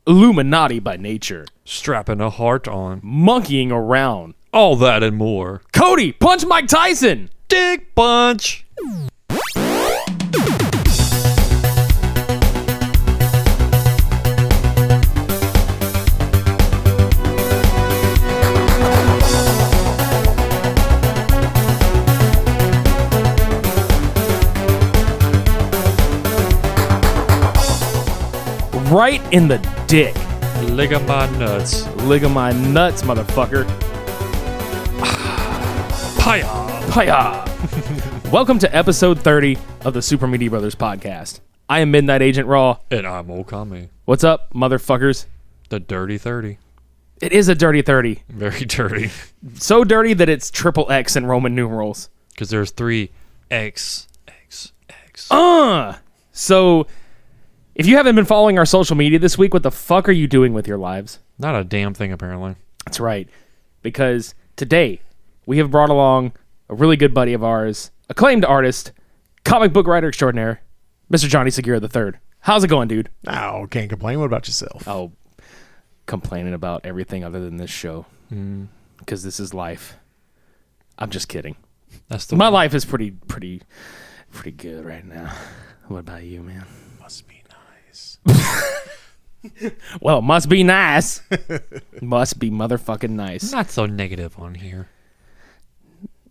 Illuminati by nature. Strapping a heart on. Monkeying around. All that and more. Cody, punch Mike Tyson! Dick punch! Right in the dick. Lick of my nuts. Lick of my nuts, motherfucker. Hiya! Hiya! Welcome to episode 30 of the Super Media Brothers podcast. I am Midnight Agent Raw. And I'm Okami. What's up, motherfuckers? The Dirty 30. It is a dirty 30. Very dirty. So dirty that it's triple X in Roman numerals. Because there's 3 X. So, if you haven't been following our social media this week, what the fuck are you doing with your lives? Not a damn thing, apparently. That's right. Because today, we have brought along a really good buddy of ours, acclaimed artist, comic book writer extraordinaire, Mr. Johnny Segura III. How's it going, dude? Oh, can't complain. What about yourself? Oh, complaining about everything other than this show. Because this is life. I'm just kidding. That's the My one. life is pretty good right now. What about you, man? Must be nice. Well, must be nice. Must be motherfucking nice. Not so negative on here.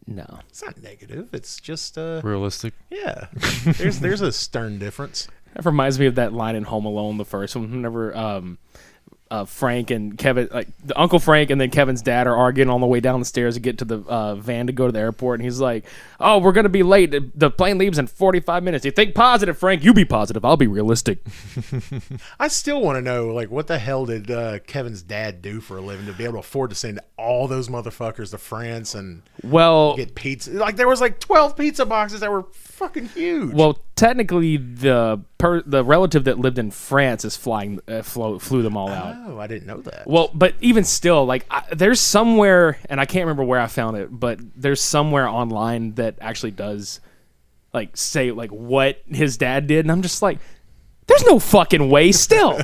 No. It's not negative. It's just Realistic. yeah. There's a stern difference. That reminds me of that line in Home Alone, the first one. Whenever Frank and Kevin, like the Uncle Frank and then Kevin's dad are arguing on the way down the stairs to get to the van to go to the airport, and he's like, "Oh, we're gonna be late. The plane leaves in 45 minutes. You think positive, Frank? You be positive. I'll be realistic." I still want to know, like, what the hell did Kevin's dad do for a living to be able to afford to send all those motherfuckers to France and Well, get pizza? Like, there was like 12 pizza boxes that were fucking huge. well, technically, the relative that lived in France is flew them all out. Oh, I didn't know that. Well, but even still, like, there's somewhere, and I can't remember where I found it, but there's somewhere online that actually does, like, say, like, what his dad did, and I'm just like, there's no fucking way still.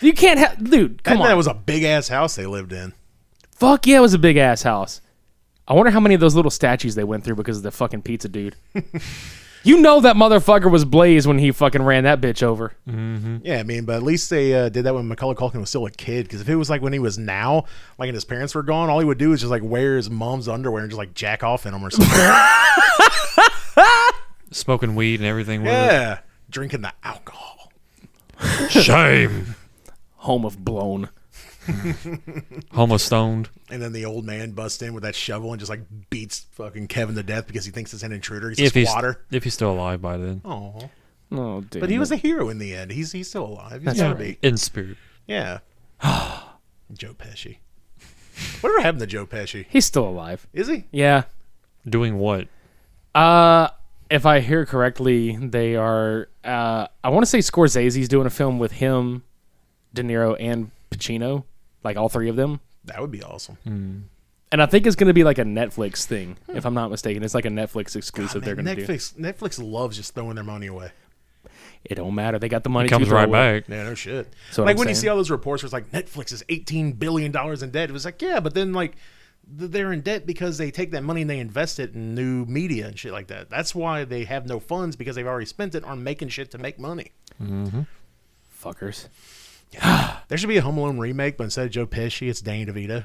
You can't have, dude, come on. That was a big-ass house they lived in. Fuck yeah, it was a big-ass house. I wonder how many of those little statues they went through because of the fucking pizza dude. You know that motherfucker was blazed when he fucking ran that bitch over. Mm-hmm. Yeah, I mean, but at least they did that when Macaulay Culkin was still a kid. Because if it was like when he was now, like, and his parents were gone, all he would do is just like wear his mom's underwear and just like jack off in them or something. Smoking weed and everything with Yeah, drinking the alcohol. it. Shame. Home of blown. Homo stoned. And then the old man busts in with that shovel and just like beats fucking Kevin to death because he thinks it's an intruder. He's a squatter. If he's still alive by then. Oh, Oh, dude. but he was a hero in the end. He's still alive. He's That's gotta right. be. In spirit. Yeah. Joe Pesci. Whatever happened to Joe Pesci? He's still alive. Is he? Yeah. Doing what? If I hear correctly, they are. I want to say Scorsese's doing a film with him, De Niro, and Pacino, like all three of them. That would be awesome. And I think it's going to be like a Netflix thing, if I'm not mistaken. It's like a Netflix exclusive. God, they're man, going to do. Netflix loves just throwing their money away. It don't matter. They got the money. It comes to throw right away. back. Yeah, no shit. So like I'm when you saying. see all those reports where it's like Netflix is $18 billion in debt. It was like, yeah, but then like they're in debt because they take that money and they invest it in new media and shit like that. That's why they have no funds, because they've already spent it on making shit to make money. Fuckers. There should be a Home Alone remake, but instead of Joe Pesci, it's Danny DeVito.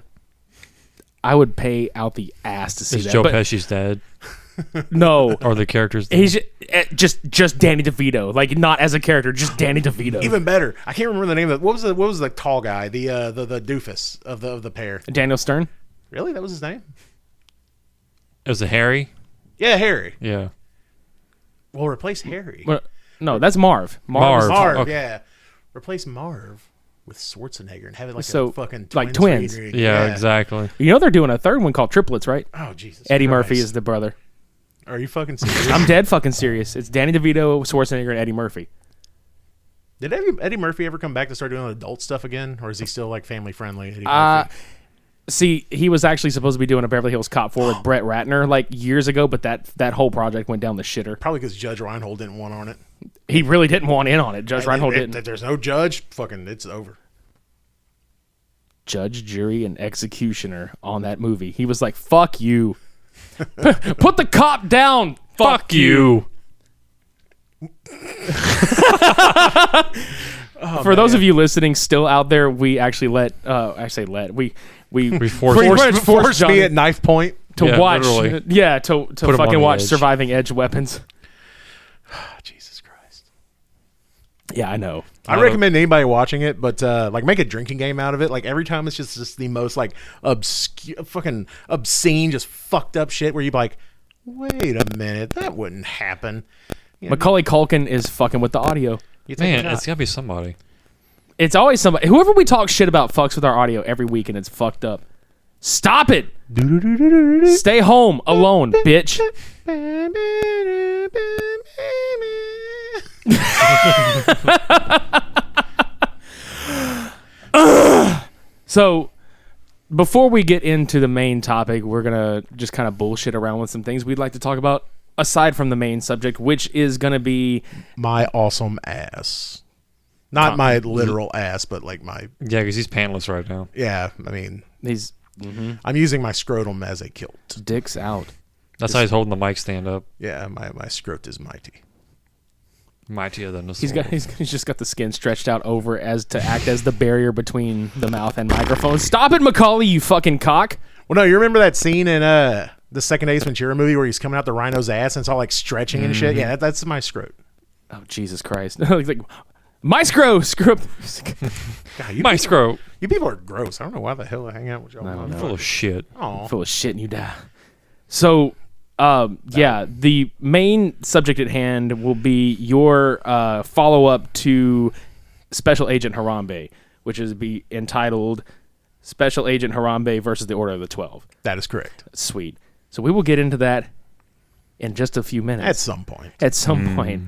I would pay out the ass to see Is that. Joe but Pesci's dad? no, Or the characters? he's just Danny DeVito. Like, not as a character, just Danny DeVito. Even better, I can't remember the name of it. What was the tall guy, the doofus of the pair? Daniel Stern. Really, that was his name? It was a Harry? Yeah, Harry. Yeah. Well, replace Harry. Well, no, that's Marv. Marv. Marv, Okay. yeah. Replace Marv with Schwarzenegger and have it like So, a fucking like twins. twins. Yeah, exactly. You know they're doing a third one called Triplets, right? Oh, Jesus Eddie Christ. Murphy is the brother. Are you fucking serious? I'm dead fucking serious. It's Danny DeVito, Schwarzenegger, and Eddie Murphy. Did Eddie Murphy ever come back to start doing adult stuff again? Or is he still like family friendly? Eddie Murphy? See, he was actually supposed to be doing a Beverly Hills Cop 4 with Brett Ratner like years ago, but that whole project went down the shitter. Probably because Judge Reinhold didn't want on it. He really didn't want in on it. Judge Reinhold didn't. If there's no judge, fucking, it's over. judge, jury, and executioner on that movie. He was like, fuck you. Put the cop down. Fuck you. For those of you listening still out there, we actually we Forced Johnny me at knife point. to Yeah, watch literally. to Put him on fucking the watch edge. Surviving Edge Weapons. Jesus Christ. Yeah, I know. I recommend anybody watching it, but like make a drinking game out of it. Like every time it's just the most like obscure, fucking obscene, just fucked up shit where you're like, wait a minute, that wouldn't happen. You know, Macaulay Culkin is fucking with the audio. you take a Man, shot. it's got to be somebody. It's always somebody. Whoever we talk shit about fucks with our audio every week, and it's fucked up. Stop it. Stay home alone, bitch. So, before we get into the main topic, we're going to just kind of bullshit around with some things we'd like to talk about aside from the main subject, which is going to be My awesome ass. Not my literal ass, but like my, Yeah, because he's pantless right now. yeah, I mean, these I'm using my scrotum as a kilt. dicks out. That's how he's holding the mic stand up. Yeah, my scrot is mighty. Mightier than the He's sword. he's just got the skin stretched out over as to act as the barrier between the mouth and microphone. Stop it, Macaulay, you fucking cock. Well, no, you remember that scene in the second Ace Ventura movie where he's coming out the rhino's ass and it's all like stretching and shit? Yeah, that's my scrot. Oh, Jesus Christ. Like, my screw. God, you My people, scrote. you people are gross. I don't know why the hell I hang out with y'all. I don't know. Full of shit. Aw. Full of shit and you die. So, yeah, the main subject at hand will be your follow-up to Special Agent Harambe, which is be entitled Special Agent Harambe versus the Order of the 12. That is correct. Sweet. So we will get into that in just a few minutes. At some point. At some point.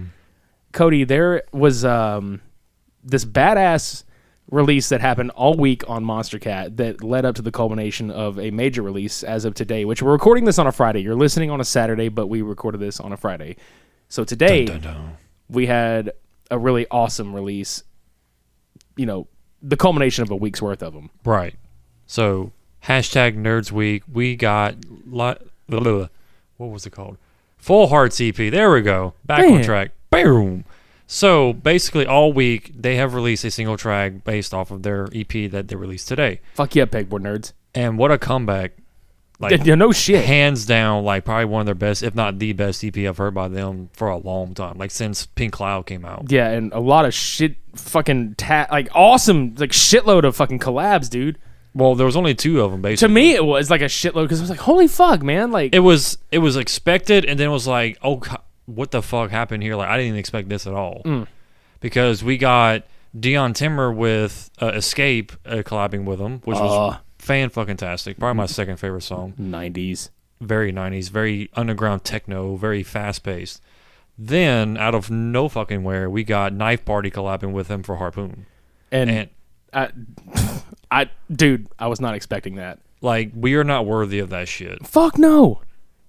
Cody, there was this badass release that happened all week on Monster Cat that led up to the culmination of a major release as of today, which we're recording this on a Friday. You're listening on a Saturday, but we recorded this on a Friday. So today, Dun, dun, dun. we had a really awesome release, you know, the culmination of a week's worth of them. Right. So, hashtag Nerds Week. We got, what was it called? Full Hearts EP. There we go. Back on Man. track. Boom. So, basically, all week, they have released a single track based off of their EP that they released today. Fuck yeah, pegboard nerds. And what a comeback. Like, Yeah, no shit. hands down, like, probably one of their best, if not the best EP I've heard by them for a long time. Like, since Pink Cloud came out. Yeah, and a lot of shit fucking like awesome, like shitload of fucking collabs, dude. Well, there was only two of them, basically. To me, it was like a shitload because I was like, holy fuck, man. Like, It was expected, and then it was like, oh, what the fuck happened here? Like, I didn't even expect this at all. Because we got Dion Timmer with Escape collabing with him, which was fan-fucking-tastic. Probably my second favorite song. 90s. Very 90s, very underground techno, very fast-paced. Then, out of no fucking where, we got Knife Party collabing with him for Harpoon. And dude, I was not expecting that. Like, we are not worthy of that shit. Fuck no.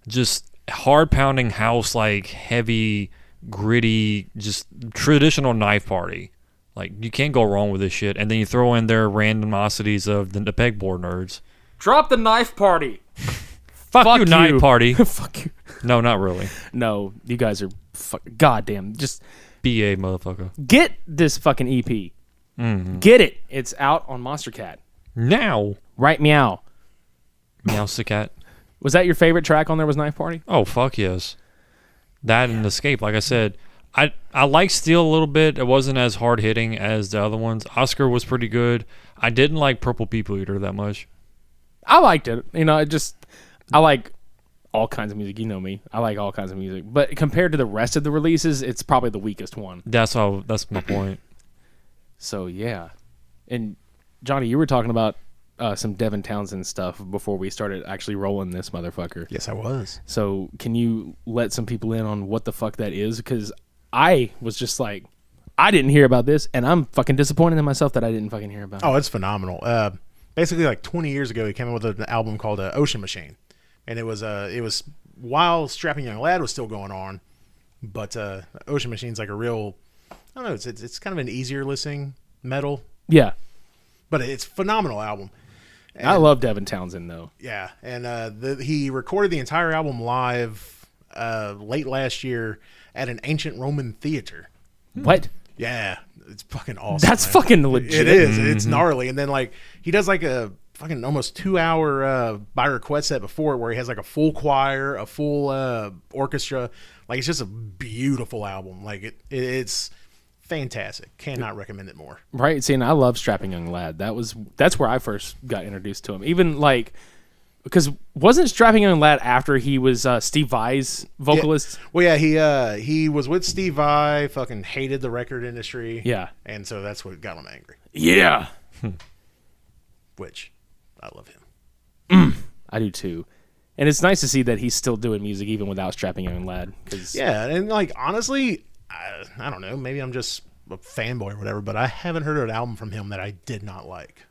Just hard-pounding house, like, heavy, gritty, just traditional Knife Party. Like, you can't go wrong with this shit. And then you throw in their randomosities of the pegboard nerds. Drop the Knife Party. Fuck you, Knife Party. Fuck you. No, not really. No, you guys are goddamn. Just BA, motherfucker. get this fucking EP. Get it. It's out on Monster Cat. Now. Right meow. Meowsicat. Was that your favorite track on there was Knife Party? Oh, fuck yes. That and Escape, like I said. I like Steel a little bit. It wasn't as hard-hitting as the other ones. Oscar was pretty good. I didn't like Purple People Eater that much. I liked it. You know, I like all kinds of music. You know me. I like all kinds of music. But compared to the rest of the releases, it's probably the weakest one. That's my point. So, yeah. And, Johnny, you were talking about some Devin Townsend stuff before we started actually rolling this motherfucker. Yes, I was. So, can you let some people in on what the fuck that is? Because I was just like, I didn't hear about this, and I'm fucking disappointed in myself that I didn't fucking hear about it. Oh, it's phenomenal. Basically, like 20 years ago, he came out with an album called Ocean Machine, and it was while Strapping Young Lad was still going on, but Ocean Machine's like a real, I don't know, it's kind of an easier listening metal, Yeah. but it's a phenomenal album. I love Devin Townsend though. Yeah, and he recorded the entire album live late last year at an ancient Roman theater. What? Yeah, it's fucking awesome. That's fucking legit. It is. It's gnarly. And then like he does like a fucking almost 2-hour by request set before it where he has like a full choir, a full orchestra. Like it's just a beautiful album. Like it's fantastic. Cannot recommend it more. Right. See, and I love Strapping Young Lad. That's where I first got introduced to him. Even like because wasn't Strapping Young Lad after he was Steve Vai's vocalist? Yeah. Well, yeah, he was with Steve Vai. Fucking hated the record industry. Yeah, and so that's what got him angry. Yeah. Which I love him. I do too. And it's nice to see that he's still doing music even without Strapping Young Lad. Yeah, and like honestly, I don't know. Maybe I'm just a fanboy or whatever, but I haven't heard an album from him that I did not like.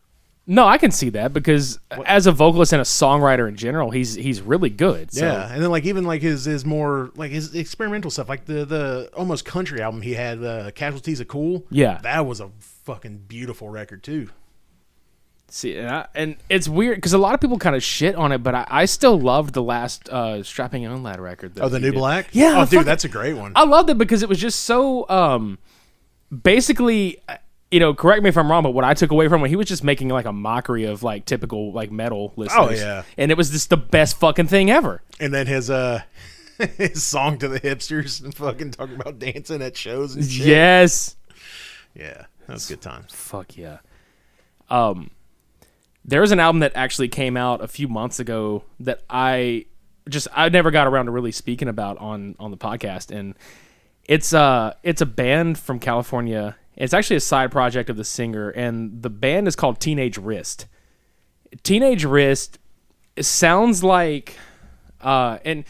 No, I can see that because as a vocalist and a songwriter in general, he's really good. So. Yeah, and then like even like his more like his experimental stuff, like the almost country album he had, Casualties of Cool. Yeah, that was a fucking beautiful record too. See, and it's weird because a lot of people kind of shit on it, but I still loved the last Strapping Young Lad record. The New Black? Yeah. Oh, dude, that's a great one. I loved it because it was just so basically, correct me if I'm wrong, but what I took away from it, he was just making like a mockery of like typical like metal listeners. Oh, yeah. And it was just the best fucking thing ever. And then his his song to the hipsters and fucking talking about dancing at shows and shit. Yes. Yeah, that was good times. Fuck yeah. There was an album that actually came out a few months ago that I never got around to really speaking about on the podcast, and it's a band from California. It's actually a side project of the singer, and the band is called Teenage Wrist. Teenage Wrist sounds like, and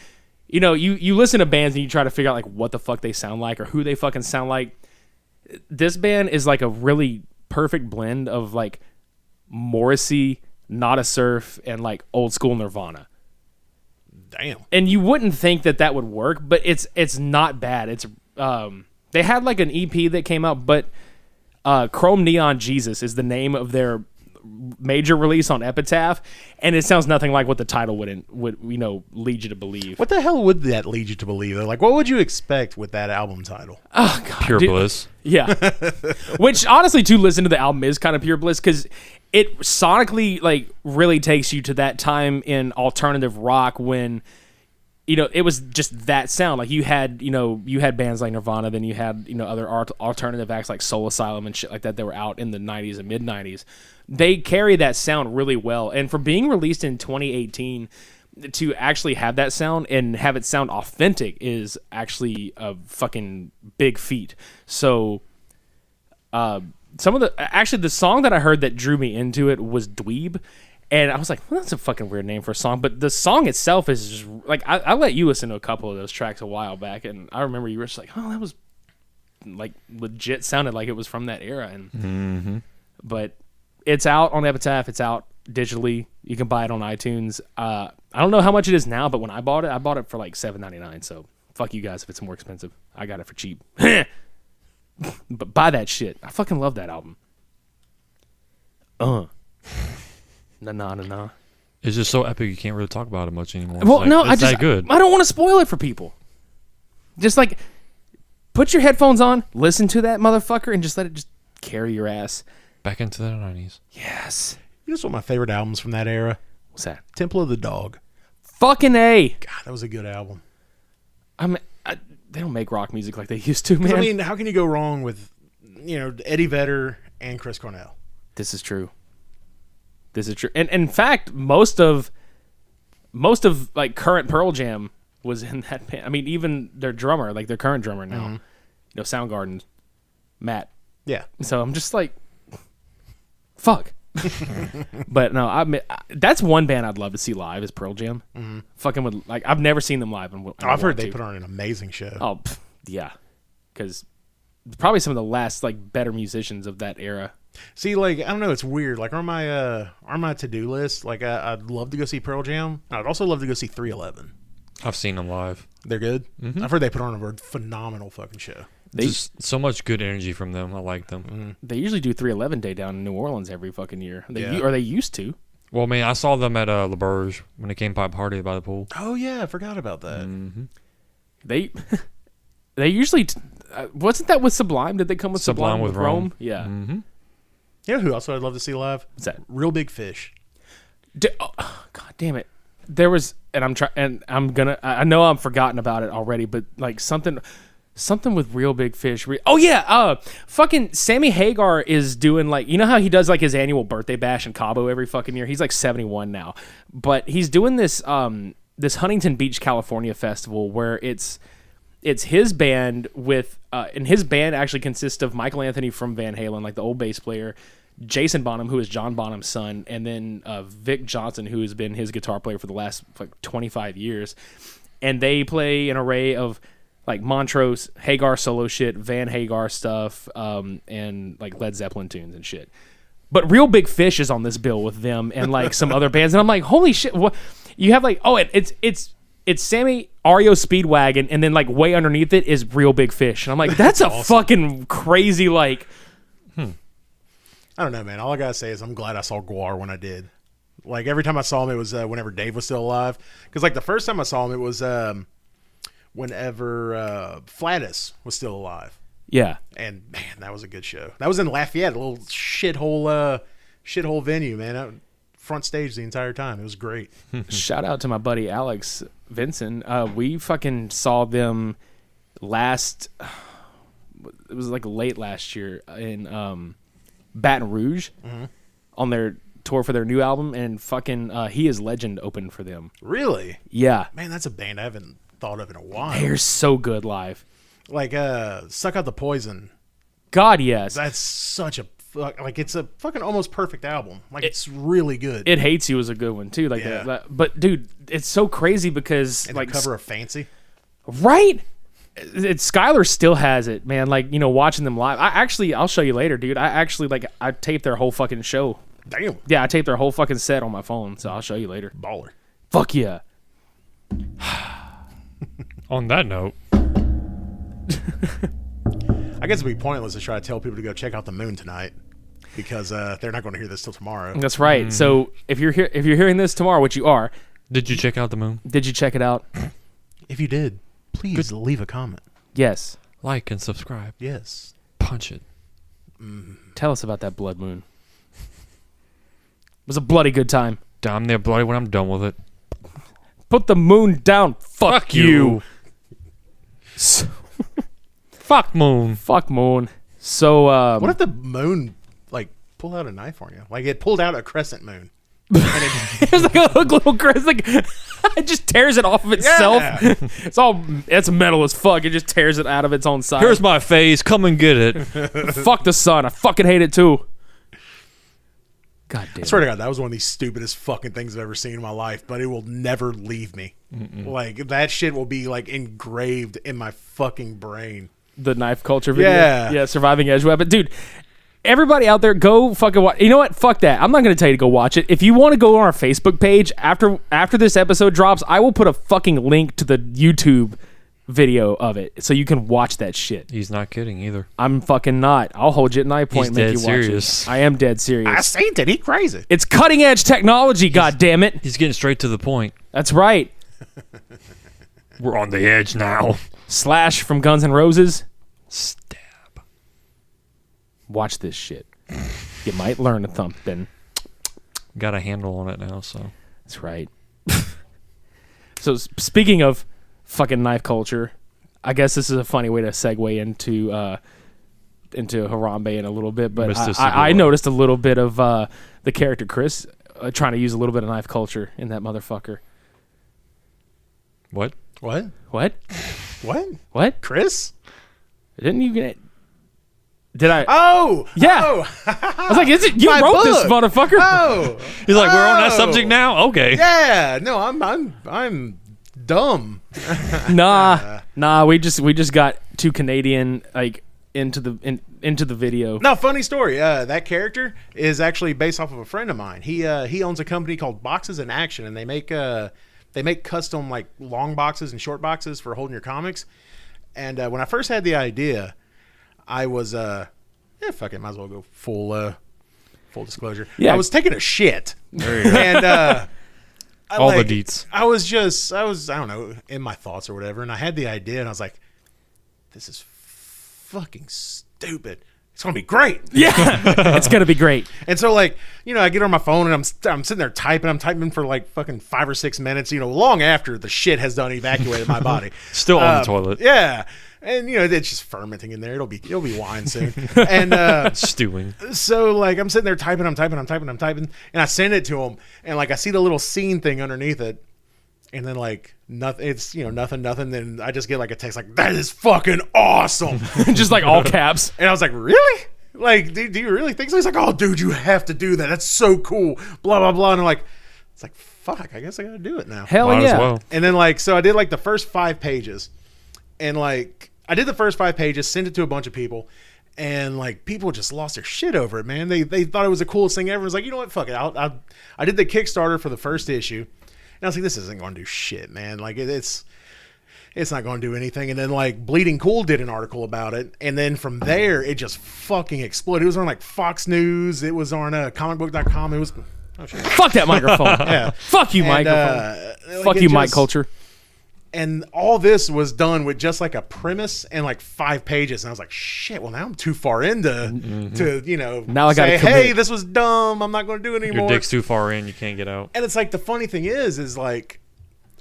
you listen to bands and you try to figure out like what the fuck they sound like or who they fucking sound like. This band is like a really perfect blend of like Morrissey, Nada Surf, and like old school Nirvana. Damn. And you wouldn't think that would work, but it's not bad. It's they had like an EP that came out, but Chrome Neon Jesus is the name of their major release on Epitaph, and it sounds nothing like what the title would lead you to believe. What the hell would that lead you to believe? Like, what would you expect with that album title? Oh god, Pure bliss. Yeah. Which honestly, to listen to the album is kind of pure bliss because it sonically like really takes you to that time in alternative rock when it was just that sound. Like you had bands like Nirvana, then you had other alternative acts like Soul Asylum and shit like that were out in the 90s and mid 90s. They carry that sound really well, and for being released in 2018 to actually have that sound and have it sound authentic is actually a fucking big feat. So the song that I heard that drew me into it was Dweeb, and I was like, well, that's a fucking weird name for a song, but the song itself is just like I let you listen to a couple of those tracks a while back, and I remember you were just like, oh, that was like legit sounded like it was from that era, and but it's out on Epitaph, it's out digitally, you can buy it on iTunes. I don't know how much it is now, but when I bought it for like $7.99, so fuck you guys if it's more expensive. I got it for cheap. But buy that shit. I fucking love that album. Nah. It's just so epic you can't really talk about it much anymore. Well, like, no, it's that good. I don't want to spoil it for people. Just like put your headphones on, listen to that motherfucker, and just let it just carry your ass back into the 90s. Yes. You know what's one of my favorite albums from that era? What's that? Temple of the Dog. Fucking A. God, that was a good album. They don't make rock music like they used to, man. I mean, how can you go wrong with Eddie Vedder and Chris Cornell? This is true. And in fact, most of like current Pearl Jam was in that band. I mean, even their drummer, like their current drummer now, Soundgarden, Matt. Yeah. So I'm just like, fuck. But no, that's one band I'd love to see live is Pearl Jam. Mm-hmm. Fucking would like. I've never seen them live. I've heard they put on an amazing show. Oh, yeah, because probably some of the last like better musicians of that era. See, like I don't know, it's weird. Like on my to-do list, like I'd love to go see Pearl Jam. I'd also love to go see 311. I've seen them live. They're good. Mm-hmm. I've heard they put on a phenomenal fucking show. Just so much good energy from them. I like them. Mm-hmm. They usually do 311 Day down in New Orleans every fucking year. They used to. Well, man, I saw them at La Berge when they came by a party by the pool. Oh yeah, I forgot about that. Mm-hmm. They usually wasn't that with Sublime? Did they come with Sublime with Rome? Yeah. Mm-hmm. You know who else I'd love to see live? What's that? Real Big Fish. God damn it! There was, and I'm trying, and I'm gonna. I know I'm forgotten about it already, but like something with Real Big Fish. Oh yeah, fucking Sammy Hagar is doing like, you know how he does like his annual birthday bash in Cabo every fucking year. He's like 71 now, but he's doing this this Huntington Beach, California festival where it's his band with and his band actually consists of Michael Anthony from Van Halen, like the old bass player, Jason Bonham, who is John Bonham's son, and then Vic Johnson, who has been his guitar player for the last like 25 years. And they play an array of like Montrose, Hagar solo shit, Van Hagar stuff, and like Led Zeppelin tunes and shit. But Real Big Fish is on this bill with them and like some other bands, and I'm like, holy shit! What you have like? Oh, it's Sammy REO Speedwagon, and then like way underneath it is Real Big Fish, and I'm like, that's a awesome. Fucking crazy like. I don't know, man. All I gotta say is I'm glad I saw Guar when I did. Like every time I saw him, it was whenever Dave was still alive. Because like the first time I saw him, it was whenever Flatus was still alive. Yeah. And man, that was a good show. That was in Lafayette, a little shithole venue, man. Front stage the entire time. It was great. Shout out to my buddy Alex Vinson. We fucking saw them last. It was like late last year in Baton Rouge on their tour for their new album, and fucking He Is Legend opened for them. Really? Yeah. Man, that's a band I haven't thought of in a while. They're so good live. Like Suck Out the Poison. God, yes. That's such a like it's a fucking almost perfect album. Like it's really good. It Hates You is a good one too. Like Yeah. but dude, it's so crazy because and like the cover of Fancy. Right? Skylar still has it, man. Like, you know, watching them live. I'll show you later, dude. I taped their whole fucking show. Damn. Yeah, I taped their whole fucking set on my phone, so I'll show you later. Baller. Fuck yeah. On that note, I guess it'd be pointless to try to tell people to go check out the moon tonight because they're not going to hear this till tomorrow. That's right. So if you're hearing this tomorrow, which you are, did you check out the moon? Did you check it out? If you did, please leave a comment. Yes. Like and subscribe. Yes. Punch it. Tell us about that blood moon. It was a bloody good time. Damn near bloody when I'm done with it. Put the moon down. Fuck you. Fuck moon. Fuck moon. So what if the moon like pulled out a knife on you? Like it pulled out a crescent moon. It was like a little crescent. Like, it just tears it off of itself. Yeah. It's metal as fuck. It just tears it out of its own side. Here's my face. Come and get it. Fuck the sun. I fucking hate it too. God damn. I swear to God, that was one of the stupidest fucking things I've ever seen in my life, but it will never leave me. Like that shit will be like engraved in my fucking brain. The knife culture video. Yeah. Surviving Edge Weapon. Dude, everybody out there, go fucking watch. You know what? Fuck that. I'm not going to tell you to go watch it. If you want to go on our Facebook page, after this episode drops, I will put a fucking link to the YouTube video of it so you can watch that shit. He's not kidding either. I'm fucking not. I'll hold you at knife point and make you watch serious. it. I am dead serious. I seen it. He crazy. It's cutting edge technology, goddammit. He's getting straight to the point. That's right. We're on the edge now. Slash from Guns N' Roses. Stab. Watch this shit. You might learn a thumping. Got a handle on it now, so. That's right. So speaking of fucking knife culture, I guess this is a funny way to segue into Harambe in a little bit, but I noticed a little bit of the character Chris trying to use a little bit of knife culture in that motherfucker. What? What? What? What? What? Chris? Didn't you get? Did I? Oh! Yeah. Oh. I was like, is it you My wrote book. this motherfucker? Oh! He's like, we're on that subject now? Okay. Yeah. No, I'm dumb. Nah. We just got too Canadian like into the video. No, funny story. That character is actually based off of a friend of mine. He owns a company called Boxes in Action, and they make custom like long boxes and short boxes for holding your comics. And when I first had the idea, I was fuck it, might as well go full disclosure. Yeah. I was taking a shit There you go. And All the deets. I was I don't know, in my thoughts or whatever, and I had the idea, and I was like, this is fucking stupid. It's gonna be great. Yeah, it's gonna be great. And so, like, I get on my phone and I'm sitting there typing. I'm typing for like fucking 5 or 6 minutes. Long after the shit has done evacuated my body. Still on the toilet. Yeah, and it's just fermenting in there. It'll be wine soon. And Stewing. so, like, I'm sitting there typing. I'm typing, and I send it to him, and like I see the little scene thing underneath it, and then like nothing. It's nothing. Then I just get like a text like, "That is fucking awesome," Just like all caps. and I was like, "Really? Like, do you really think so?" He's like, "Oh, dude, you have to do that. That's so cool." Blah blah blah. And I'm like, "It's like fuck. I guess I gotta do it now." Hell Might yeah. as well. And then like, so I did like the first 5 pages, and like I did the first 5 pages, sent it to a bunch of people, and like people just lost their shit over it, man. They thought it was the coolest thing ever. It was like, you know what, fuck it. I did the Kickstarter for the first issue, and I was like, this isn't going to do shit, man. Like it's not going to do anything. And then like Bleeding Cool did an article about it, and then from there it just fucking exploded. It was on like Fox News. It was on comicbook.com. It was Fuck that microphone. yeah. Fuck you, microphone. Fuck you, mic culture. And all this was done with just like a premise and like 5 pages. And I was like, shit, well, now I'm too far into to, Now I gotta say, hey, commit. this was dumb. I'm not going to do it anymore. Your dick's too far in. You can't get out. And it's like, the funny thing is like,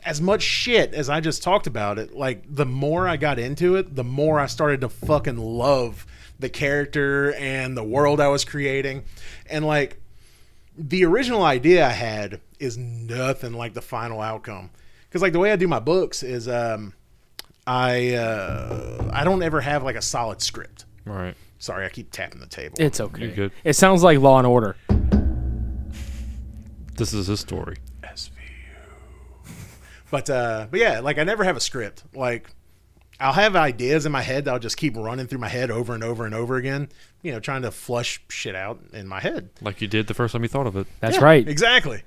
as much shit as I just talked about it, like the more I got into it, the more I started to fucking love the character and the world I was creating. And like the original idea I had is nothing like the final outcome. Because like the way I do my books is I don't ever have like a solid script. Right. Sorry, I keep tapping the table. It's okay. You're good. It sounds like Law and Order. This is his story. SVU. But yeah, like I never have a script. Like I'll have ideas in my head that I'll just keep running through my head over and over and over again, trying to flush shit out in my head. Like you did the first time you thought of it. That's Yeah, right. Exactly.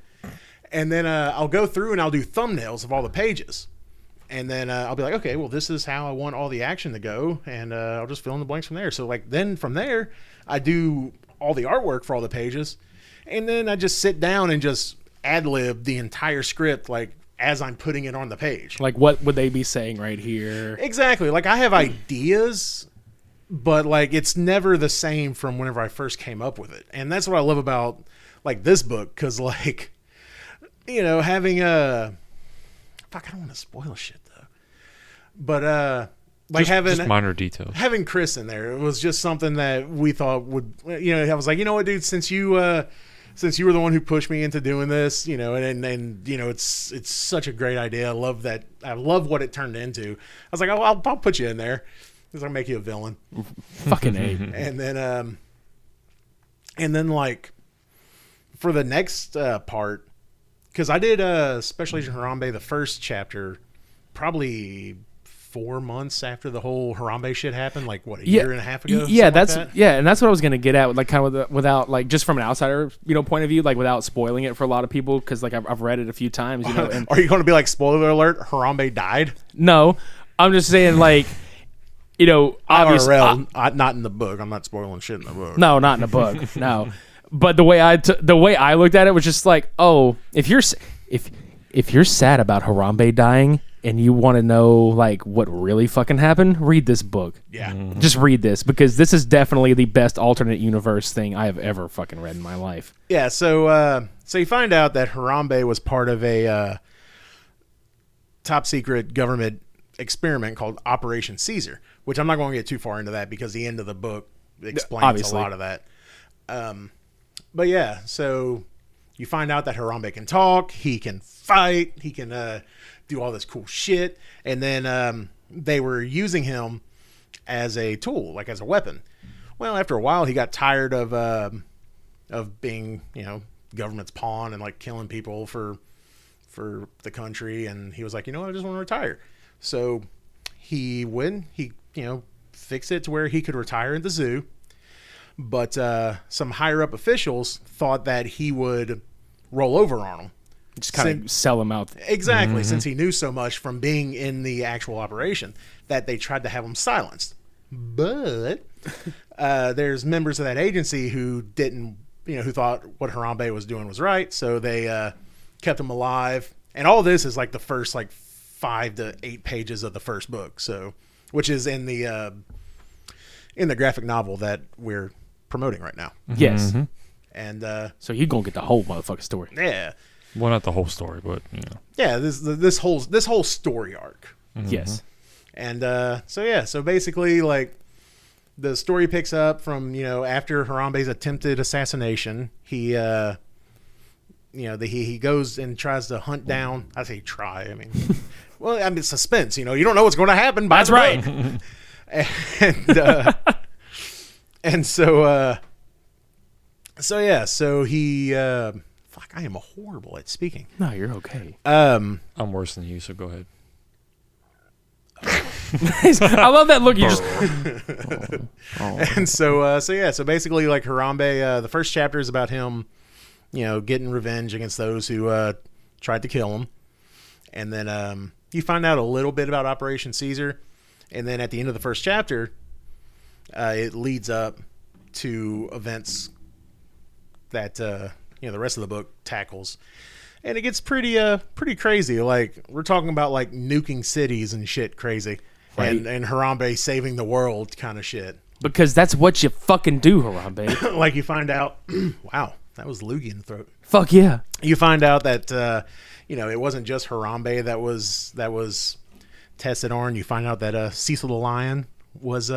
And then I'll go through and I'll do thumbnails of all the pages. And then I'll be like, okay, well, this is how I want all the action to go. And I'll just fill in the blanks from there. So like then from there, I do all the artwork for all the pages. And then I just sit down and just ad-lib the entire script like as I'm putting it on the page. Like, what would they be saying right here? Exactly. Like I have ideas, but like it's never the same from whenever I first came up with it. And that's what I love about like this book. Because like, having a fuck, I don't want to spoil shit though, but like Just minor details. having Chris in there, it was just something that we thought would, I was like, you know what, dude, since you were the one who pushed me into doing this, and it's such a great idea. I love that. I love what it turned into. I was like, I'll put you in there because I'll make you a villain. Fucking A. And then like for the next part. Because I did Special Agent Harambe, the first chapter, probably 4 months after the whole Harambe shit happened, like what, a year and a half ago? Yeah, And that's what I was gonna get at, like kind of without like just from an outsider, point of view, like without spoiling it for a lot of people, because like I've read it a few times, And are you going to be like, spoiler alert, Harambe died? no, I'm just saying like, obviously, IRL, not in the book. I'm not spoiling shit in the book. no, not in the book, no. But the way I looked at it was just like, oh, if you're sad about Harambe dying and you want to know like what really fucking happened, read this book. Yeah. Just read this, because this is definitely the best alternate universe thing I have ever fucking read in my life. Yeah, so you find out that Harambe was part of a top secret government experiment called Operation Caesar, which I'm not going to get too far into that because the end of the book explains Obviously. a lot of that. But yeah, so you find out that Harambe can talk, he can fight, he can do all this cool shit, and then they were using him as a tool, like as a weapon. Well, after a while, he got tired of being, government's pawn and like killing people for the country, and he was like, I just want to retire. So he fixed it to where he could retire at the zoo. But some higher up officials thought that he would roll over on them. Just kind of sell him out. Exactly, since he knew so much from being in the actual operation, that they tried to have him silenced. But there's members of that agency who didn't who thought what Harambe was doing was right, so they kept him alive. And all this is like the first like 5 to 8 pages of the first book, so which is in the graphic novel that we're promoting right now. Yes. And So you're gonna get the whole motherfucking story. yeah, Well, not the whole story, but yeah, this whole story arc. Yes. And so basically, like, the story picks up from after Harambe's attempted assassination. He he goes and tries to hunt down. I say try. I mean, well, I mean suspense. You don't know what's going to happen. That's right. And so he fuck. I am horrible at speaking. No, you're okay. I'm worse than you, so go ahead. I love that look. You just. And so basically, like, Harambe, the first chapter is about him, getting revenge against those who tried to kill him. And then you find out a little bit about Operation Caesar. And then at the end of the first chapter, it leads up to events that the rest of the book tackles. And it gets pretty crazy. Like, we're talking about like nuking cities and shit crazy. Right. And Harambe saving the world kind of shit. Because that's what you fucking do, Harambe. Like, you find out, wow, that was loogie in the throat. Fuck yeah. You find out that it wasn't just Harambe that was tested on. You find out that Cecil the Lion was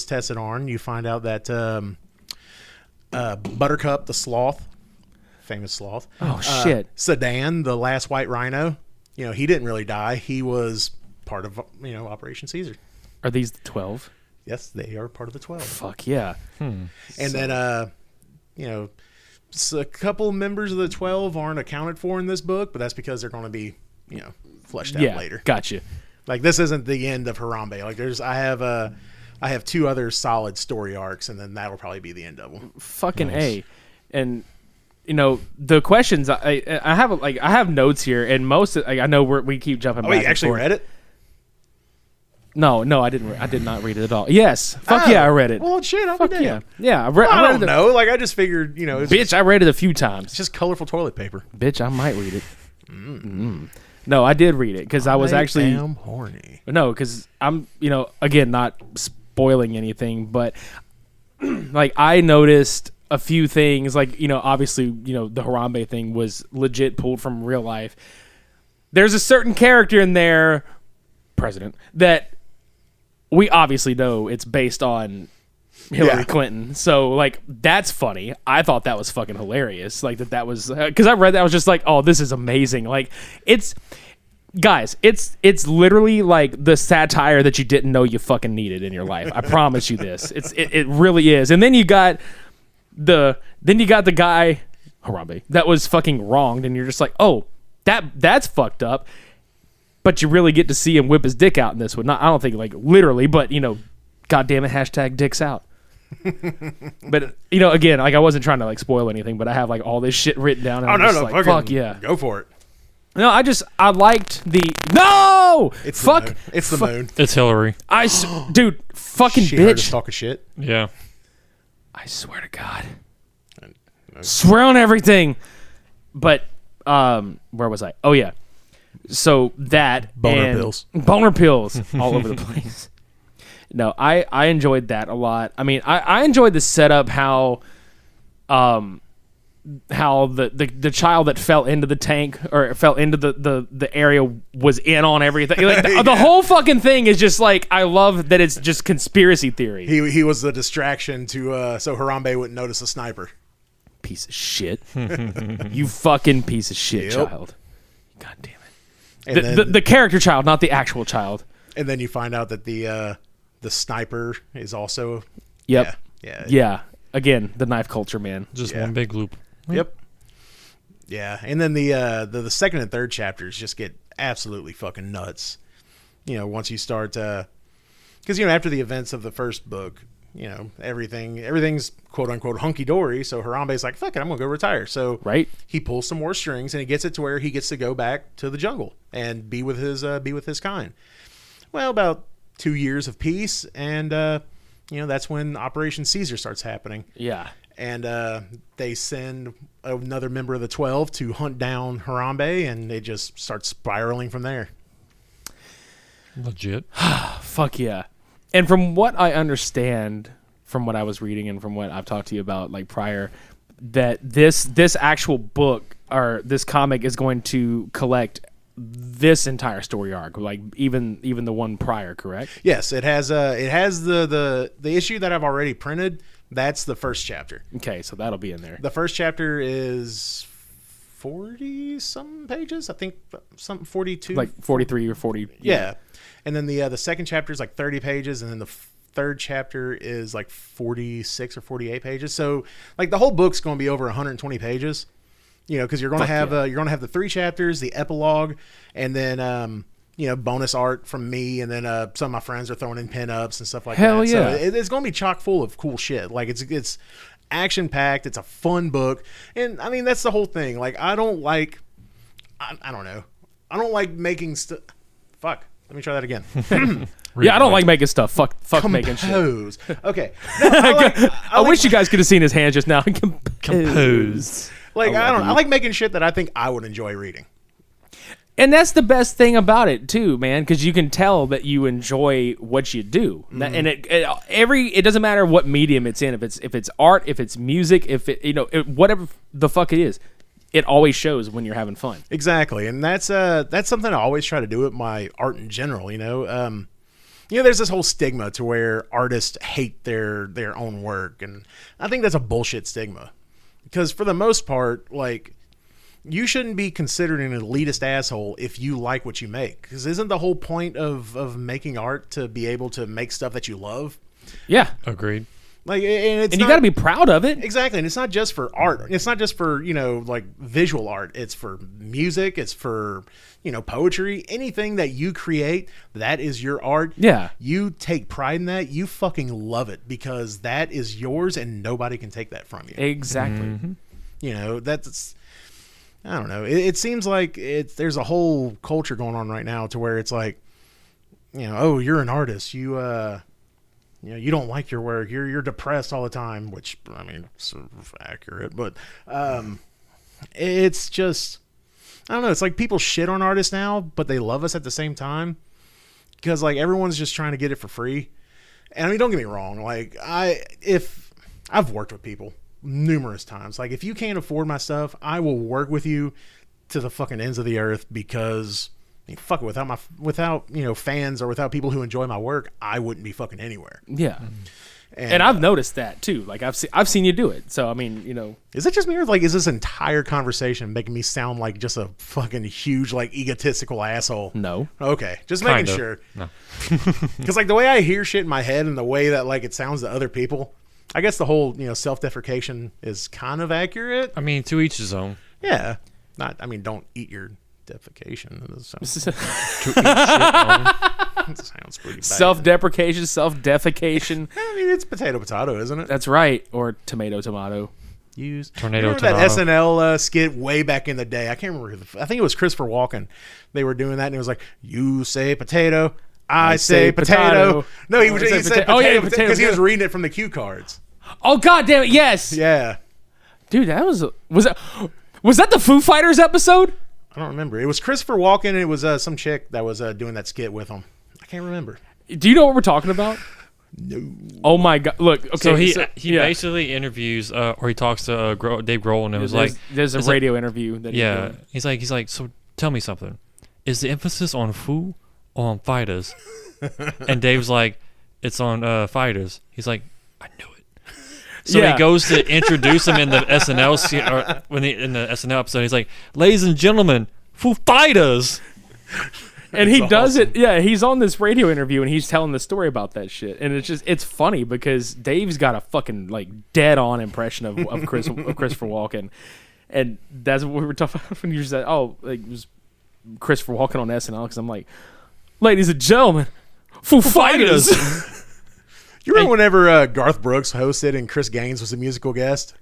tested on. You find out that Buttercup the sloth, famous sloth. Oh shit. Sedan, the last white rhino, he didn't really die. He was part of Operation Caesar. Are these the 12? Yes, they are part of the 12. Fuck yeah. And then so a couple members of the 12 aren't accounted for in this book, but that's because they're going to be fleshed out later. Gotcha. Like, this isn't the end of Harambe. Like, I have 2 other solid story arcs, and then that'll probably be the end of them. Fucking nice. And the questions I have notes here, and most I know we keep jumping back. Oh, you actually forth. read it? No, I didn't. I did not read it at all. Yes, fuck yeah, I read it. Well, shit, Fuck yeah, yeah. I read I don't it. know. Like, I just figured, it's Bitch, I read it a few times. it's just colorful toilet paper. Bitch, I might read it. No, I did read it because I was actually damn horny. no, because I'm again not spoiling anything, but like I noticed a few things. Like obviously the Harambe thing was legit pulled from real life. There's a certain character in there, President, that we obviously know it's based on Hillary Clinton. So, like, that's funny. I thought that was fucking hilarious. Like, that was... Because I read that, I was just like, oh, this is amazing. Like, it's... Guys, it's literally like the satire that you didn't know you fucking needed in your life. I promise you this. It really is. And then you got the guy, Harambe, that was fucking wronged, and you're just like, oh, that's fucked up. But you really get to see him whip his dick out in this one. I don't think like literally, but God damn it, hashtag dicks out. But again, like I wasn't trying to like spoil anything, but I have like all this shit written down. And I'm just like, fuck yeah, go for it. No, I liked the no. It's fuck. The moon. It's the moon. It's Hillary. Dude, fucking She heard us bitch. talking shit. Yeah. I swear to God, swear on everything. But where was I? Oh yeah. So that Boner pills all over the place. No, I enjoyed that a lot. I mean, I enjoyed the setup how the child that fell into the tank or fell into the area was in on everything. Like the whole fucking thing is just like, I love that it's just conspiracy theory. He was the distraction to so Harambe wouldn't notice a sniper. Piece of shit. You fucking piece of shit, child. God damn it. And The character child, not the actual child. And then you find out that the sniper is also... Yep. Yeah. Again, the knife culture, man. Just one big loop. Yep. Yeah. And then the second and third chapters just get absolutely fucking nuts. Once you start... Because, after the events of the first book, everything's quote-unquote hunky-dory, so Harambe's like, fuck it, I'm going to go retire. So he pulls some more strings, and he gets it to where he gets to go back to the jungle and be with his kind. Well, about 2 years of peace, and that's when Operation Caesar starts happening. Yeah. and they send another member of the 12 to hunt down Harambe, and they just start spiraling from there. Legit. Fuck yeah. And from what I understand, from what I was reading and from what I've talked to you about like prior, that this actual book or this comic is going to collect this entire story arc, like even the one prior, correct? Yes, it has the issue that I've already printed. That's the first chapter. Okay, so that'll be in there. The first chapter is 40 some pages, I think, something 42, like 43 or 40. Yeah. And then the second chapter is like 30 pages, and then the third chapter is like 46 or 48 pages. So like the whole book's going to be over 120 pages. You know, because you're going to have the 3 chapters, the epilogue, and then bonus art from me, and then some of my friends are throwing in pinups and stuff like that. Hell yeah! So it's going to be chock full of cool shit. Like it's action packed. It's a fun book, and I mean that's the whole thing. Like I don't like making stuff. Fuck. Let me try that again. Yeah, I don't like making stuff. Fuck making shit. Compose. Okay. No, I wish you guys could have seen his hands just now. Compose. Like I like making shit that I think I would enjoy reading. And that's the best thing about it too, man, because you can tell that you enjoy what you do. Mm-hmm. And it doesn't matter what medium it's in. If it's art, if it's music, if it whatever the fuck it is, it always shows when you're having fun. Exactly, and that's something I always try to do with my art in general. There's this whole stigma to where artists hate their own work, and I think that's a bullshit stigma. Because for the most part, like, you shouldn't be considered an elitist asshole if you like what you make. Because isn't the whole point of making art to be able to make stuff that you love? Yeah, agreed. Like, and you got to be proud of it. Exactly, and it's not just for art. It's not just for like visual art. It's for music. It's for poetry. Anything that you create, that is your art. Yeah, you take pride in that. You fucking love it because that is yours, and nobody can take that from you. Exactly. Mm-hmm. That's. I don't know. It seems like there's a whole culture going on right now to where it's like, oh, you're an artist. You don't like your work. You're depressed all the time, which I mean, sort of accurate, but it's just, I don't know. It's like people shit on artists now, but they love us at the same time because like everyone's just trying to get it for free. And I mean, don't get me wrong. Like I've worked with people numerous times. Like if you can't afford my stuff, I will work with you to the fucking ends of the earth because. Fuck it, without fans or without people who enjoy my work, I wouldn't be fucking anywhere. Yeah, and I've noticed that too. Like I've seen you do it. So I mean, is it just me or like is this entire conversation making me sound like just a fucking huge like egotistical asshole? No. Okay, just making sure. No. Because like the way I hear shit in my head and the way that like it sounds to other people, I guess the whole self-deprecation is kind of accurate. I mean, to each his own. Yeah. Don't eat your defecation. Sounds pretty bad. Self-deprecation, self-defecation. I mean, it's potato, isn't it? That's right. Or tomato. Use tornado. That SNL skit way back in the day. I can't remember. I think it was Christopher Walken. They were doing that, and it was like, "You say potato, I say potato." No, he said potato. Oh yeah, potato because he was reading it from the cue cards. Oh god damn it! Yes. Yeah. Dude, that was that the Foo Fighters episode? I don't remember. It was Christopher Walken, and it was some chick that was doing that skit with him. I can't remember. Do you know what we're talking about? No. Oh my god! Look, okay. So he basically interviews, or he talks to Dave Grohl, and it was there's a radio interview that he's like, so tell me something. Is the emphasis on foo or on fighters? And Dave's like, it's on fighters. He's like, I knew it. So he goes to introduce him in the SNL in the SNL episode. He's like, "Ladies and gentlemen, Foo Fighters," and he does it. Yeah, he's on this radio interview and he's telling the story about that shit, and it's funny because Dave's got a fucking like dead on impression of Christopher Walken, and that's what we were talking about when you said, "Oh, like, it was Christopher Walken on SNL," because I'm like, "Ladies and gentlemen, Foo Fighters." You remember whenever Garth Brooks hosted and Chris Gaines was a musical guest?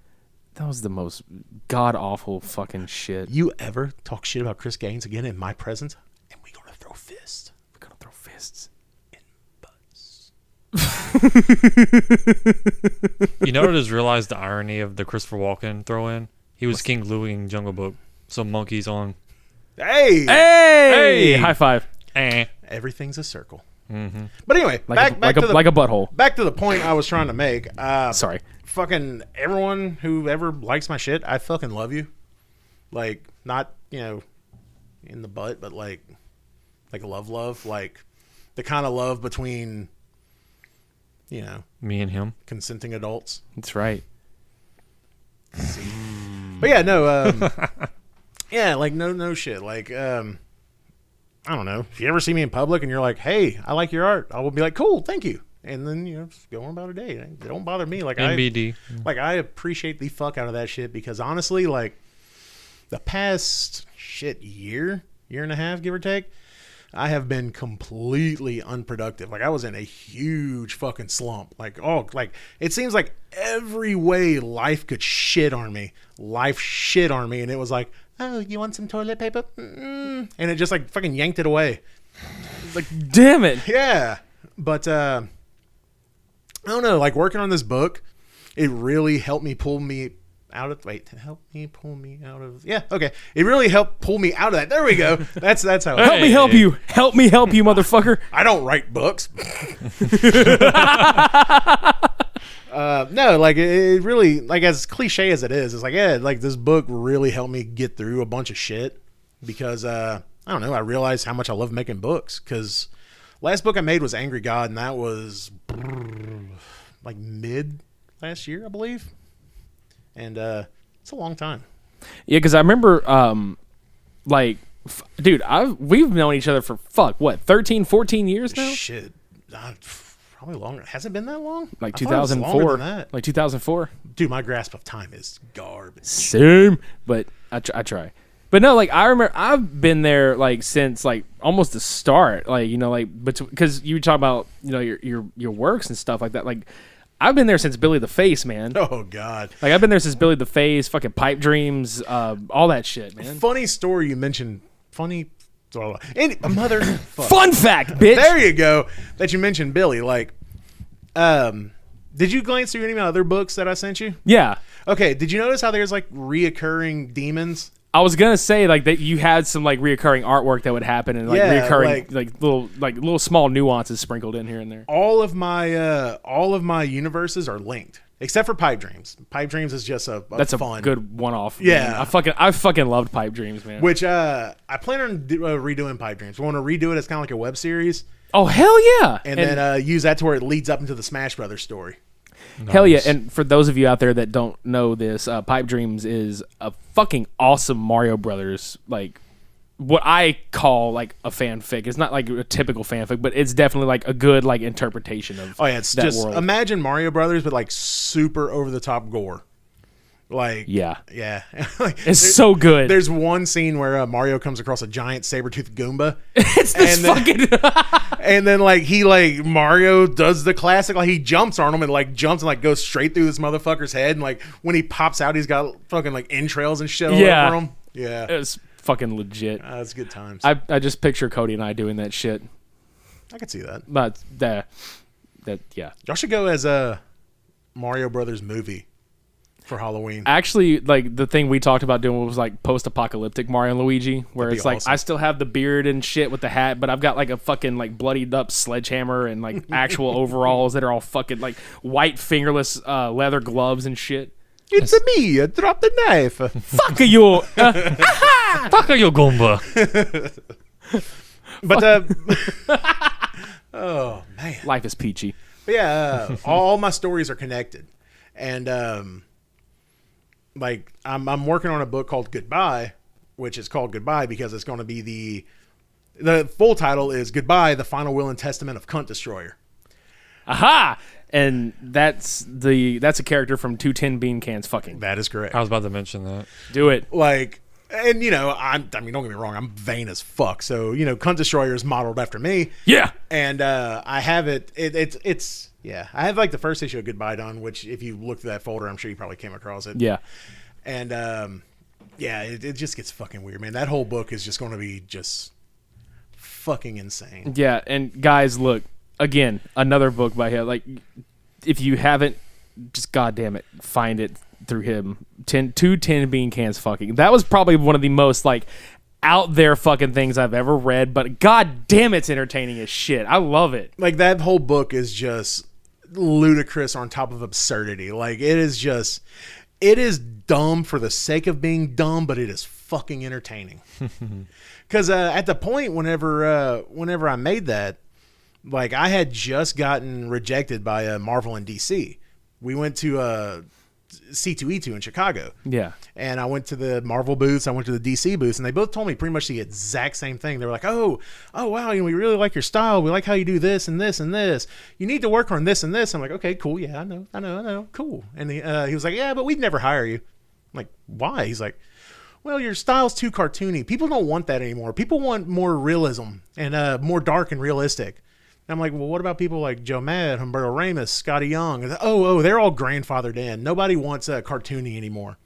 That was the most god-awful fucking shit. You ever talk shit about Chris Gaines again in my presence, and we're going to throw fists. We're going to throw fists. In butts. You know what I just realized the irony of the Christopher Walken throw in? He was King Louie in Jungle Book. So monkeys on. Hey! Hey! High five. Everything's a circle. Mm-hmm. But anyway, back to the like a butthole. back to the point I was trying to make. Sorry. Fucking everyone who ever likes my shit, I fucking love you. Like, not, in the butt, but like love. Like, the kind of love between, Me and him. consenting adults. That's right. But yeah, no, yeah, like no shit. Like, I don't know. If you ever see me in public and you're like, "Hey, I like your art," I will be like, "Cool, thank you," and then just go on about a day. It don't bother me. Like NBD. I appreciate the fuck out of that shit because honestly, like the past year and a half, give or take, I have been completely unproductive. Like I was in a huge fucking slump. Like it seems like every way life could shit on me. Life shit on me, and it was like, oh, you want some toilet paper? Mm-mm. And it just like fucking yanked it away. Like, damn it. Yeah, but I don't know. Like working on this book, it really helped me pull me out of. Wait, help me pull me out of. Yeah, okay. It really helped pull me out of that. There we go. That's how. Help me help you. Help me help you, motherfucker. I don't write books. No, like it really, like as cliche as it is, it's like, yeah, like this book really helped me get through a bunch of shit because I don't know, I realized how much I love making books because last book I made was Angry God, and that was like mid last year, I believe, and it's a long time. Yeah, because I remember, dude, we've known each other for 13, 14 years now? Shit. Probably longer. Has it been that long? Like I thought it was longer 2004. than that. Like 2004. Dude, my grasp of time is garbage. Same. But I try. But no, like I remember I've been there like since like almost the start. Like, because you talk about, your works and stuff like that. Like I've been there since Billy the Face, man. Oh God. Like I've been there since Billy the Face, fucking Pipe Dreams, all that shit, man. Funny story you mentioned. Mother. Fun fact, bitch. There you go. That you mentioned Billy. Like, did you glance through any of my other books that I sent you? Yeah. Okay. Did you notice how there's like reoccurring demons? I was gonna say like that you had some like reoccurring artwork that would happen and like reoccurring like little small nuances sprinkled in here and there. All of my universes are linked. Except for Pipe Dreams. Pipe Dreams is just That's fun. a good one-off. Yeah, man. I fucking loved Pipe Dreams, man. Which I plan on redoing Pipe Dreams. I want to redo it as kind of like a web series. Oh hell yeah! And then use that to where it leads up into the Smash Brothers story. Nice. Hell yeah! And for those of you out there that don't know this, Pipe Dreams is a fucking awesome Mario Brothers like. What I call like a fanfic. It's not like a typical fanfic, but it's definitely like a good like interpretation of. Oh yeah, it's that just world. Imagine Mario Brothers, but like super over the top gore. Like yeah. Like, it's so good. There's one scene where Mario comes across a giant saber-toothed Goomba. It's this and then like Mario does the classic, like he jumps on him and like jumps and like goes straight through this motherfucker's head, and like when he pops out, he's got fucking like entrails and shit all over him. Yeah, it's fucking legit. It's good times. I just picture Cody and I doing that shit. I could see that. But that yeah. Y'all should go as a Mario Brothers movie for Halloween. Actually, like the thing we talked about doing was like post-apocalyptic Mario and Luigi, where That'd it's be like awesome. I still have the beard and shit with the hat, but I've got like a fucking like bloodied up sledgehammer and like actual overalls that are all fucking like white fingerless leather gloves and shit. It's a me. Drop the knife. Fuck you. Fuck you, Goomba. But oh man, Life is peachy. but yeah, all my stories are connected, and like I'm working on a book called Goodbye, which is called Goodbye because it's going to be the full title is Goodbye: The Final Will and Testament of Cunt Destroyer. Aha! And that's a character from 210 Bean Cans fucking. That is correct. I was about to mention that. Do it. Like, and I mean, don't get me wrong, I'm vain as fuck. So Cunt Destroyer is modeled after me. Yeah. And I have it's yeah. I have like the first issue of Goodbye done, which if you look through that folder, I'm sure you probably came across it. Yeah. And yeah, it just gets fucking weird, man. That whole book is just going to be just fucking insane. Yeah, and guys, look, again, another book by him. Like, if you haven't, just goddamn it, find it through him. 2 tin bean cans fucking. That was probably one of the most like out there fucking things I've ever read, but god damn, it's entertaining as shit. I love it. Like, that whole book is just ludicrous on top of absurdity. Like, it is dumb for the sake of being dumb, but it is fucking entertaining. Because at the point whenever I made that, like, I had just gotten rejected by Marvel and DC. We went to C2E2 in Chicago. Yeah. And I went to the Marvel booths, I went to the DC booths, and they both told me pretty much the exact same thing. They were like, oh wow, we really like your style. We like how you do this and this and this. You need to work on this and this. I'm like, okay, cool. Yeah, I know. Cool. And he was like, yeah, but we'd never hire you. I'm like, why? He's like, well, your style's too cartoony. People don't want that anymore. People want more realism and more dark and realistic. And I'm like, well, what about people like Joe Mad, Humberto Ramos, Scotty Young? Oh, they're all grandfathered in. Nobody wants cartoony anymore.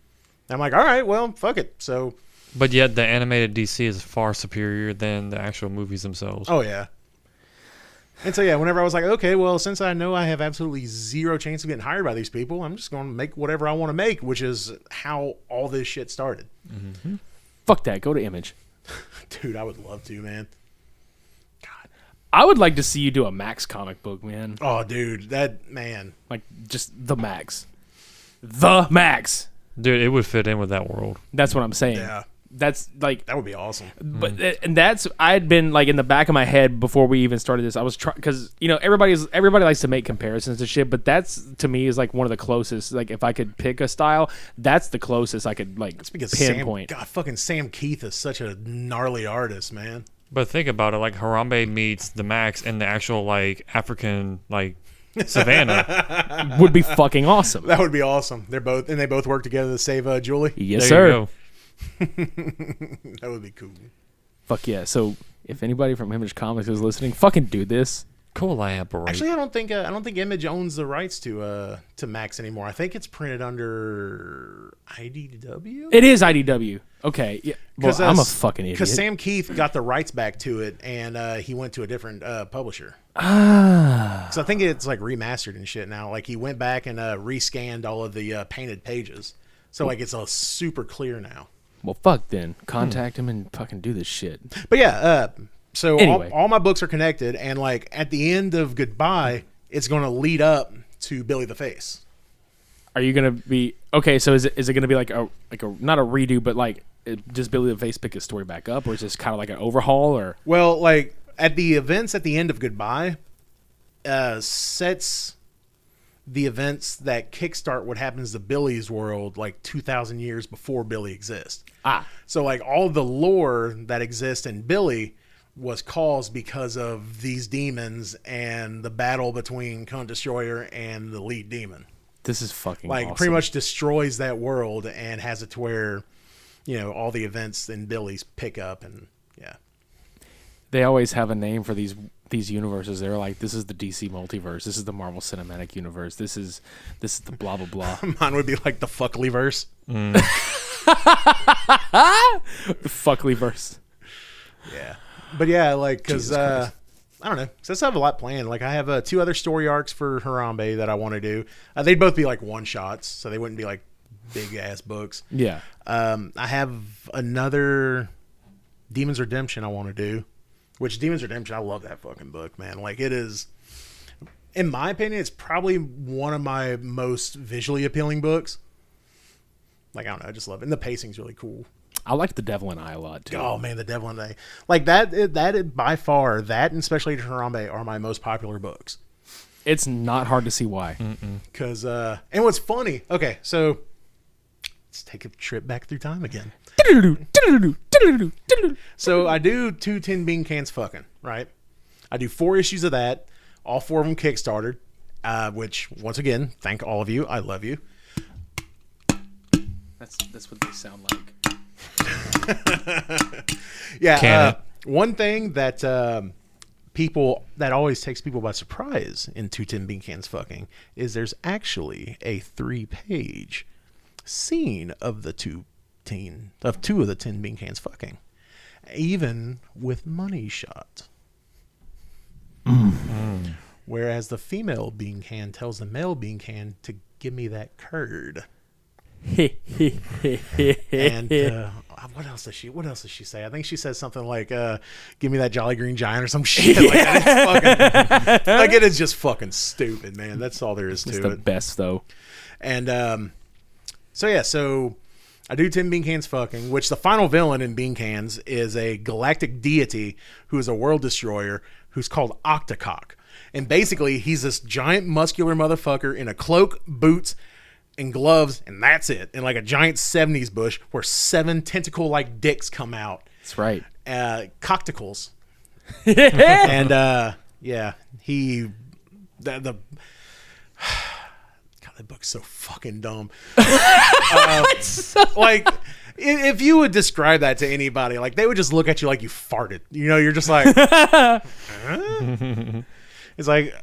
And I'm like, all right, well, fuck it. So, but yet the animated DC is far superior than the actual movies themselves. Oh yeah. And so yeah, whenever I was like, okay, well, since I know I have absolutely zero chance of getting hired by these people, I'm just going to make whatever I want to make, which is how all this shit started. Mm-hmm. Fuck that. Go to Image. Dude, I would love to, man. I would like to see you do a Max comic book, man. Oh, dude, that, man. Like, just the Max. The Max. Dude, it would fit in with that world. That's what I'm saying. Yeah. That's like... That would be awesome. But and that's... I had been, like, in the back of my head before we even started this. I was trying... Because, everybody likes to make comparisons to shit, but that's, to me, is, like, one of the closest. Like, if I could pick a style, that's the closest I could, like, pinpoint. Fucking Sam Keith is such a gnarly artist, man. But think about it, like Harambe meets the Max and the actual like African like savannah would be fucking awesome. That would be awesome. They both work together to save Julie. Yes, there sir. That would be cool. Fuck yeah. So if anybody from Image Comics is listening, fucking do this. Collaborate. Actually, I don't think Image owns the rights to Max anymore. I think it's printed under IDW. It is IDW. Okay, yeah. Well, I'm a fucking idiot. Because Sam Keith got the rights back to it, and he went to a different publisher. So I think it's like remastered and shit now. Like he went back and rescanned all of the painted pages, so like it's super clear now. Well, fuck then. Contact him and fucking do this shit. But yeah, so anyway. all my books are connected, and like at the end of Goodbye, it's going to lead up to Billy the Face. Are you gonna be okay? So is it gonna be like a not a redo, but like does Billy the Face pick his story back up, or is this kind of like an overhaul? Or well, like at the events at the end of Goodbye, sets the events that kickstart what happens to Billy's world like 2,000 years before Billy exists. So like all the lore that exists in Billy was caused because of these demons and the battle between Cunt Destroyer and the lead demon. This is fucking like awesome. Pretty much destroys that world and has it to where, all the events in Billy's pick up, and yeah. They always have a name for these universes. They're like, this is the DC multiverse. This is the Marvel Cinematic Universe. This is the blah blah blah. Mine would be like the Fucklyverse. The Fucklyverse. Yeah, but yeah, like because I don't know. Since I have a lot planned, like I have 2 other story arcs for Harambe that I want to do. They'd both be like one shots, so they wouldn't be like big ass books. Yeah. I have another Demon's Redemption I want to do, which Demon's Redemption, I love that fucking book, man. Like it is, in my opinion, it's probably one of my most visually appealing books. Like, I don't know, I just love it. And the pacing's really cool. I like The Devil and I a lot, too. Oh, man, The Devil and I. Like, that by far, that and Special Agent Harambe are my most popular books. It's not hard to see why. Because, and what's funny, okay, so let's take a trip back through time again. So I do 2 tin bean cans fucking, right? I do 4 issues of that. All 4 of them Kickstarted, which, once again, thank all of you. I love you. That's what they sound like. Yeah. One thing that that always takes people by surprise in 2 tin bean cans fucking is there's actually a 3-page scene of the 2 of the tin bean cans fucking, even with money shot. Whereas the female bean can tells the male bean can to give me that curd. And what else does she say? I think she says something like, give me that Jolly Green Giant or some shit like that. It's fucking, like, it is just fucking stupid, man. That's all there is to it. It's the best, though. And so I do Tim Bean Can's fucking, which the final villain in Bean Cans is a galactic deity who is a world destroyer who's called Octacock. And basically, he's this giant muscular motherfucker in a cloak, boots, and gloves, and that's it. And like a giant 70s bush where 7 tentacle-like dicks come out. That's right. Coctacles. And, yeah, God, that book's so fucking dumb. Like, if you would describe that to anybody, like, they would just look at you like you farted. You know, you're just like, huh? It's like,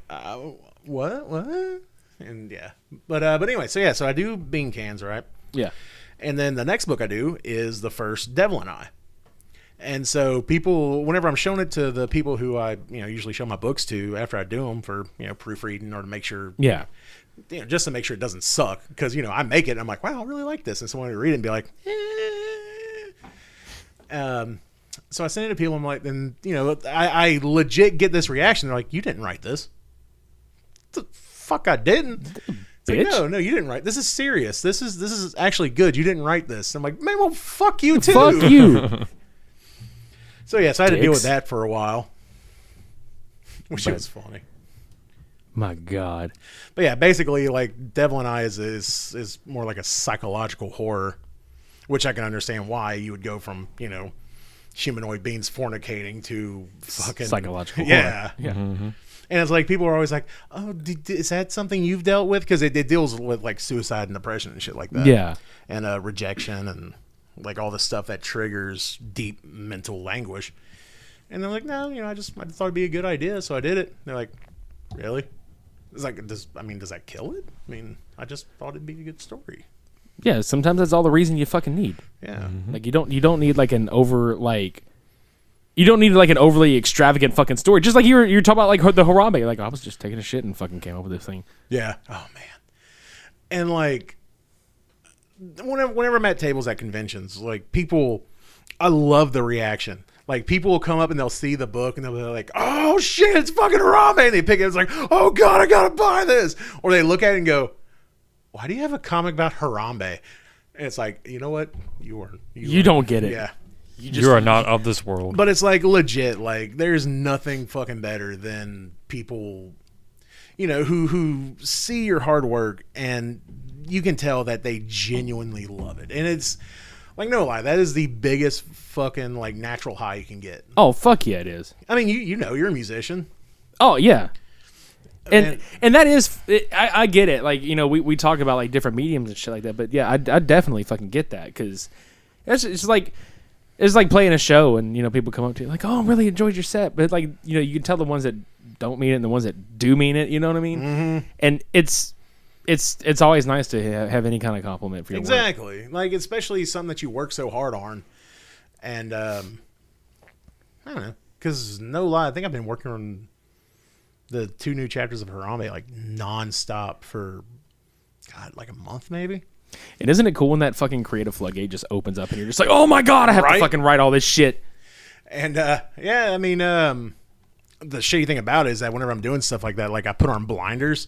what? And yeah, but anyway, so I do Bean Cans, right? Yeah. And then the next book I do is the first Devil and I. And so people, whenever I'm showing it to the people who I, usually show my books to after I do them for, proofreading or to make sure, just to make sure it doesn't suck. Because, I make it and I'm like, wow, I really like this. And someone would read it and be like, so I send it to people. I'm like, then, I legit get this reaction. They're like, you didn't write this. The fuck I didn't. It's like, no, you didn't write. This is serious. This is actually good. You didn't write this. I'm like, man, well, fuck you too. Fuck you. So I had to deal with that for a while, which was funny. My God. But yeah, basically, like, Devil and I is more like a psychological horror, which I can understand why you would go from humanoid beings fornicating to fucking psychological horror. Yeah. Mm-hmm. And it's like, people are always like, oh, is that something you've dealt with? Because it deals with, like, suicide and depression and shit like that. Yeah. And rejection and, like, all the stuff that triggers deep mental anguish. And they're like, no, I thought it'd be a good idea, so I did it. And they're like, really? It's like, does that kill it? I mean, I just thought it'd be a good story. Yeah, sometimes that's all the reason you fucking need. Yeah. Mm-hmm. Like, you don't need, like, you don't need like an overly extravagant fucking story. Just like you're talking about, like, the Harambe. Like, I was just taking a shit and fucking came up with this thing. Yeah. Oh man. And like, whenever I'm at tables at conventions, like, people, I love the reaction. Like, people will come up and they'll see the book and they'll be like, oh shit, it's fucking Harambe. And they pick it. It's like, oh God, I gotta buy this. Or they look at it and go, why do you have a comic about Harambe? And it's like, you know what? You don't get it. Yeah. You are not of this world. But it's like, legit, like, there's nothing fucking better than people, who see your hard work and you can tell that they genuinely love it. And it's like, no lie, that is the biggest fucking, like, natural high you can get. Oh, fuck yeah, it is. I mean, you're a musician. Oh yeah. And that is, I get it. Like, we talk about, like, different mediums and shit like that. But yeah, I definitely fucking get that, because it's like playing a show and, people come up to you like, oh, I really enjoyed your set. But, like, you can tell the ones that don't mean it and the ones that do mean it, you know what I mean? Mm-hmm. And it's always nice to have any kind of compliment for your work. Exactly. Like, especially something that you work so hard on. And, I don't know. Because, no lie, I think I've been working on the 2 new chapters of Harambe, like, nonstop for, God, like a month maybe? And isn't it cool when that fucking creative floodgate just opens up and you're just like, oh my God, I have to fucking write all this shit. And, yeah, I mean, the shitty thing about it is that whenever I'm doing stuff like that, like, I put on blinders,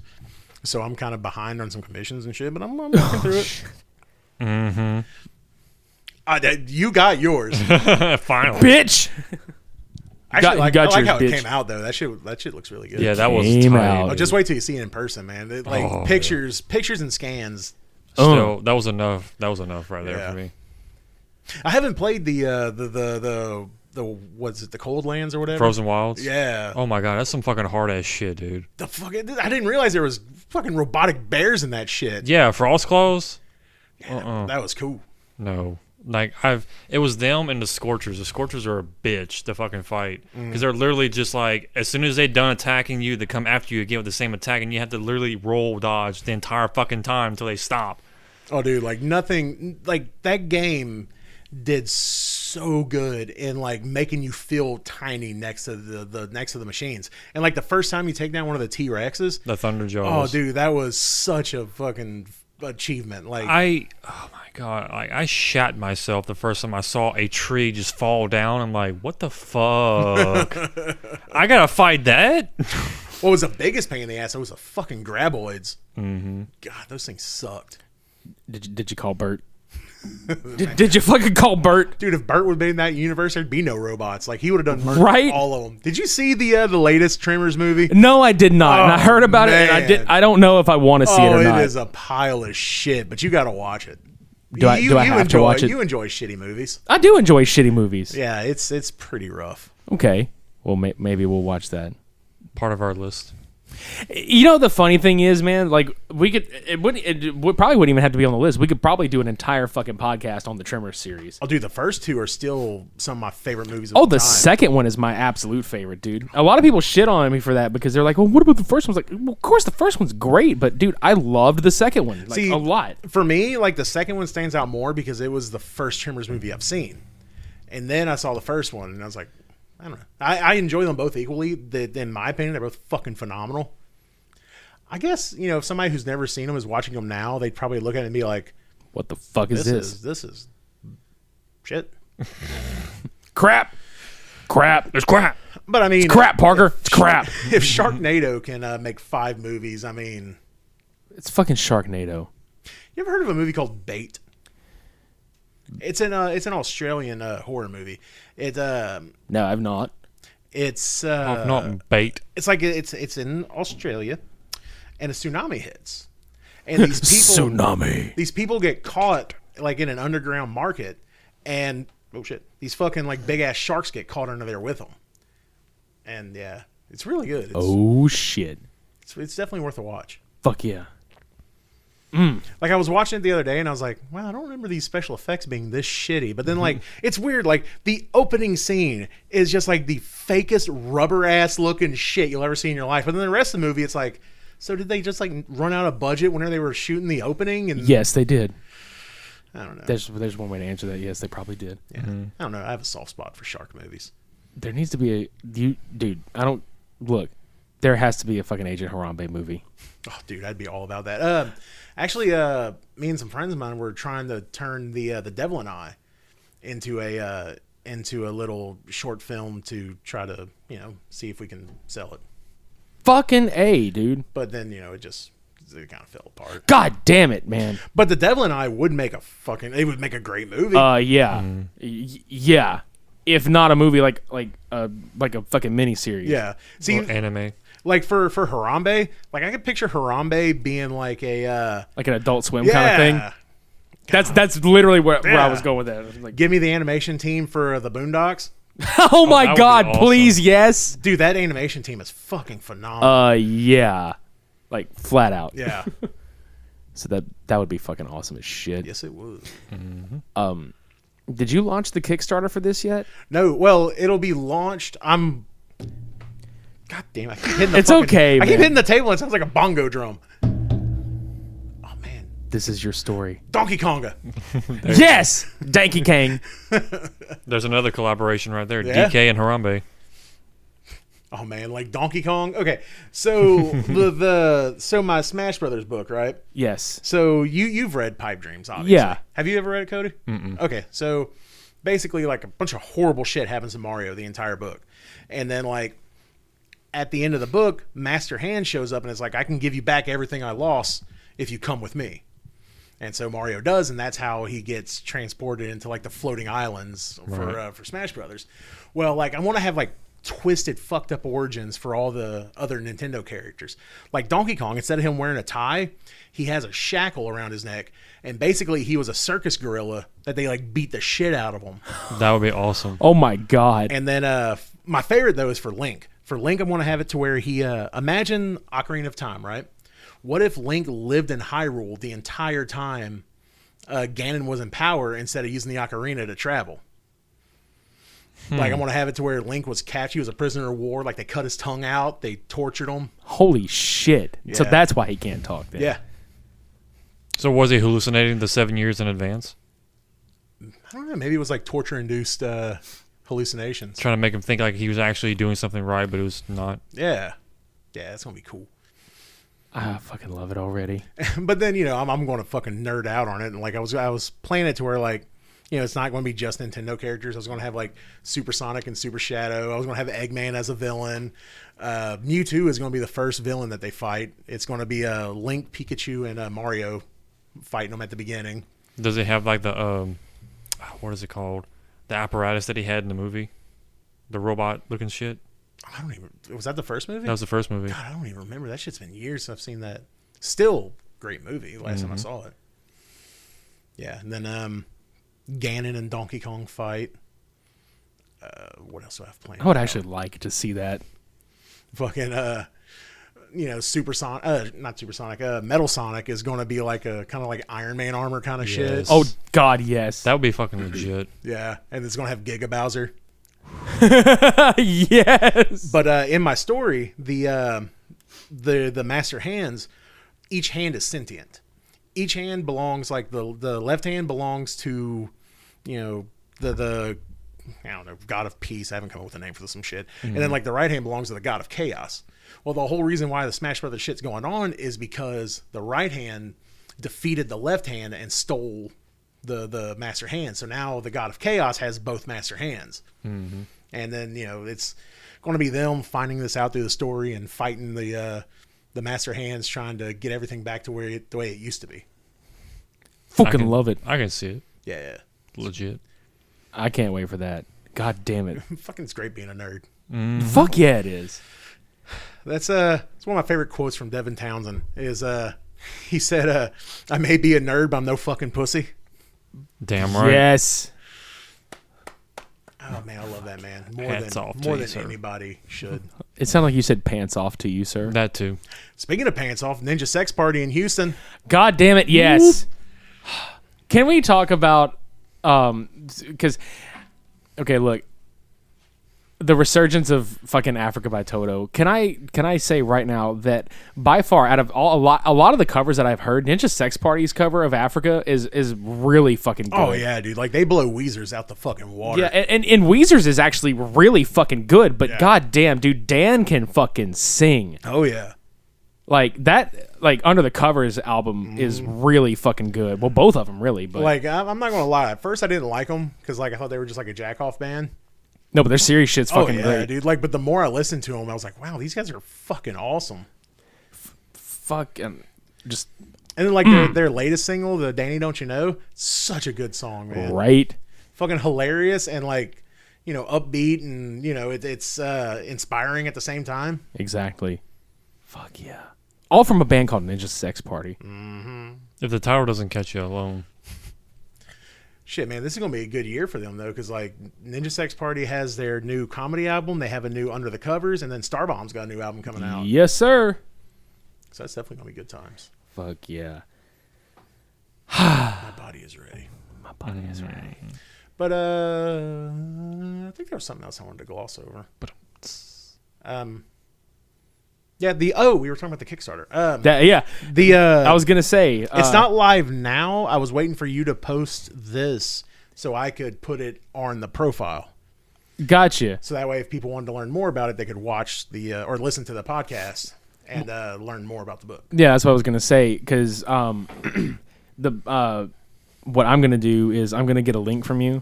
so I'm kind of behind on some commissions and shit, but I'm working through it. Mm-hmm. You got yours. Finally. Bitch! Actually, you got I like yours, how it bitch. came out, though. That shit looks really good. Yeah, that was Came tight. out. Oh, just wait till you see it in person, man. Pictures and scans. Still, that was enough. That was enough right there for me. I haven't played the what's it, the Cold Lands or whatever? Frozen Wilds? Yeah. Oh my God, that's some fucking hard ass shit, dude. I didn't realize there was fucking robotic bears in that shit. Yeah, Frost Claws? Yeah, that was cool. No. Like, it was them and the Scorchers. The Scorchers are a bitch to fucking fight. Because they're literally just like, as soon as they're done attacking you, they come after you again with the same attack, and you have to literally roll dodge the entire fucking time until they stop. Oh, dude, like, nothing, like, that game did so good in like making you feel tiny next to the machines. And like the first time you take down one of the T-Rexes, The Thunderjaws. oh dude, that was such a fucking achievement. Like oh my god, like I shat myself the first time I saw a tree just fall down. I'm like, what the fuck? I gotta fight that? what was the biggest pain in the ass? It was the fucking graboids. Mm-hmm. God, those things sucked. Did you call Bert? did you fucking call Bert? Dude, if Bert would have been in that universe, there'd be no robots. Like, he would have done Right? all of them. Did you see the latest Tremors movie? No, I did not. And I heard about it, and man. I don't know if I want to see it or not. It is a pile of shit, but you got to watch it. Do I have to watch it? You enjoy shitty movies. I do enjoy shitty movies. Yeah, it's pretty rough. Okay. Well, maybe we'll watch that. Part of our list. You know, the funny thing is, man, like it probably wouldn't even have to be on the list. We could probably do an entire fucking podcast on the Tremors series. Oh, dude, the first two are still some of my favorite movies of Oh, all the time. second one is my absolute favorite, dude. A lot of people shit on me for that because they're like, well, what about the first one? Like, well, of course the first one's great, but dude, I loved the second one like See, a lot. For me, like, the second one stands out more because it was the first Tremors movie I've seen. And then I saw the first one, and I was like, I don't know. I enjoy them both equally. In my opinion, they're both fucking phenomenal. I guess, you know, if somebody who's never seen them is watching them now, they'd probably look at it and be like, What the fuck is this? This is shit. Crap. It's crap. But I mean, It's crap, Parker. It's crap. If Sharknado can make 5 movies, I mean, It's fucking Sharknado. you ever heard of a movie called Bait? It's an Australian horror movie. No, I've not. It's Not bait. it's like it's in Australia, and a tsunami hits, and these people Tsunami. these people get caught like in an underground market, and oh shit, these fucking like big ass sharks get caught under there with them, and yeah, it's really good. Oh shit. It's definitely worth a watch. Fuck yeah. Like, I was watching it the other day, and I was like, wow, I don't remember these special effects being this shitty. But then, like, it's weird. Like, the opening scene is just, like, the fakest rubber-ass looking shit you'll ever see in your life. But then the rest of the movie, it's like, so did they just, like, run out of budget whenever they were shooting the opening? And Yes, they did. I don't know. There's one way to answer that. Yes, they probably did. Yeah. I don't know. I have a soft spot for shark movies. There needs to be dude, I don't look. There has to be a fucking Agent Harambe movie. Oh, dude, I'd be all about that. Actually, me and some friends of mine were trying to turn the Devil and I into a little short film to try to, you know, see if we can sell it. Fucking A, dude. But then, you know, it kind of fell apart. God damn it, man. But the Devil and I would make it would make a great movie. Yeah. Yeah. If not a movie like a fucking miniseries. Yeah. See, Or anime. like for Harambe, like I could picture Harambe being like a Like an Adult Swim kind of thing. yeah. That's literally where I Yeah. was going with that. Like, Give me the animation team for the Boondocks. oh my that would god, be awesome. please, yes. Dude, that animation team is fucking phenomenal. Yeah. Like flat out. Yeah. So that would be fucking awesome as shit. Yes, it would. Did you launch the Kickstarter for this yet? No, well, it'll be launched. God damn, I keep hitting the It's okay, I keep man. hitting the table and it sounds like a bongo drum. Oh, man. This is your story. Donkey Konga. Yes! Danky Kang. There's another collaboration right there. Yeah. DK and Harambe. Oh, man, like Donkey Kong. Okay, so so my Smash Brothers book, right? Yes. So you've read Pipe Dreams, obviously. Yeah. Have you ever read it, Cody? Mm-mm. Okay, so basically, like, a bunch of horrible shit happens to Mario the entire book, and then like at the end of the book, Master Hand shows up and is like, I can give you back everything I lost if you come with me. And so Mario does, and that's how he gets transported into like the floating islands for Smash Brothers. Well, like I want to have like twisted, fucked up origins for all the other Nintendo characters. Like Donkey Kong, instead of him wearing a tie, he has a shackle around his neck, and basically he was a circus gorilla that they like beat the shit out of him. That would be awesome. Oh my god. And then my favorite though is for Link. For Link, I want to have it to where he imagine Ocarina of Time, right? What if Link lived in Hyrule the entire time Ganon was in power instead of using the ocarina to travel? Like, I want to have it to where Link was captured. He was a prisoner of war. Like, they cut his tongue out. They tortured him. Holy shit. So Yeah. that's why he can't talk then. Yeah. So was he hallucinating the 7 years in advance? I don't know. Maybe it was like torture-induced hallucinations. Trying to make him think like he was actually doing something right, but it was not. Yeah, that's gonna be cool. I fucking love it already. But then I'm going to fucking nerd out on it, and like I was playing it to where like it's not going to be just Nintendo characters. I was going to have like Super Sonic and Super Shadow. I was going to have Eggman as a villain. Mewtwo is going to be the first villain that they fight. It's going to be Link, Pikachu, and Mario fighting them at the beginning. Does it have like the what is it called? The apparatus that he had in the movie, the robot looking shit. I don't even. Was that the first movie? That was the first movie. God, I don't even remember. That shit's been years since I've seen that. Still great movie. Last time I saw it. Yeah, and then Ganon and Donkey Kong fight. What else do I have planned? I would actually like to see that. Fucking Super Sonic, not Super Sonic. Metal Sonic is going to be like a kind of like Iron Man armor kind of shit. Oh God, yes. That would be fucking legit. Yeah, and it's going to have Giga Bowser. Yes. But in my story, the master hands, each hand is sentient. Each hand belongs, like the left hand belongs to, the I don't know, god of peace. I haven't come up with a name for some shit. And then like the right hand belongs to the god of chaos. Well, the whole reason why the Smash Brothers shit's going on is because the right hand defeated the left hand and stole the master hand. So now the god of chaos has both master hands. Mm-hmm. And then it's going to be them finding this out through the story and fighting the master hands, trying to get everything back to the way it used to be. Fucking love it. I can see it. Yeah. Legit. I can't wait for that. God damn it. Fucking it's great being a nerd. Mm-hmm. Fuck yeah, it is. It's one of my favorite quotes from Devin Townsend is he said, I may be a nerd, but I'm no fucking pussy. Damn right. Yes. Oh man, I love that man. Hats off to more you, than sir. Anybody should. It sounded like you said pants off to you, sir. That too. Speaking of pants off, Ninja Sex Party in Houston. God damn it, yes. Can we talk about because okay, look, the resurgence of fucking Africa by Toto. Can I say right now that by far out of a lot of the covers that I've heard, Ninja Sex Party's cover of Africa is really fucking good. Oh yeah, dude. Like they blow Weezer's out the fucking water. Yeah, and Weezer's is actually really fucking good, but Yeah. goddamn, dude, Dan can fucking sing. Oh yeah. Like that, like Under the Covers album is really fucking good. Well, both of them really, but Like I'm not gonna lie. At first I didn't like them because like I thought they were just like a jack off band. no, but their serious shit's fucking oh yeah, great. dude. Like, but the more I listened to them, I was like, wow, these guys are fucking awesome. Fucking just And then like their latest single, the Danny Don't You Know, such a good song, man. right. Fucking hilarious and like upbeat and it's inspiring at the same time. Exactly. Fuck yeah. All from a band called Ninja Sex Party. If the title doesn't catch you alone. Shit, man, this is gonna be a good year for them though, because like Ninja Sex Party has their new comedy album, they have a new Under the Covers, and then Starbomb's got a new album coming out. Yes, sir. So that's definitely gonna be good times. Fuck yeah. My body is ready. My body is ready. But I think there was something else I wanted to gloss over. Yeah, we were talking about the Kickstarter. I was gonna say It's not live now. I was waiting for you to post this so I could put it on the profile. Gotcha. So that way, if people wanted to learn more about it, they could watch or listen to the podcast and learn more about the book. Yeah, that's what I was gonna say. Because what I'm gonna do is I'm gonna get a link from you,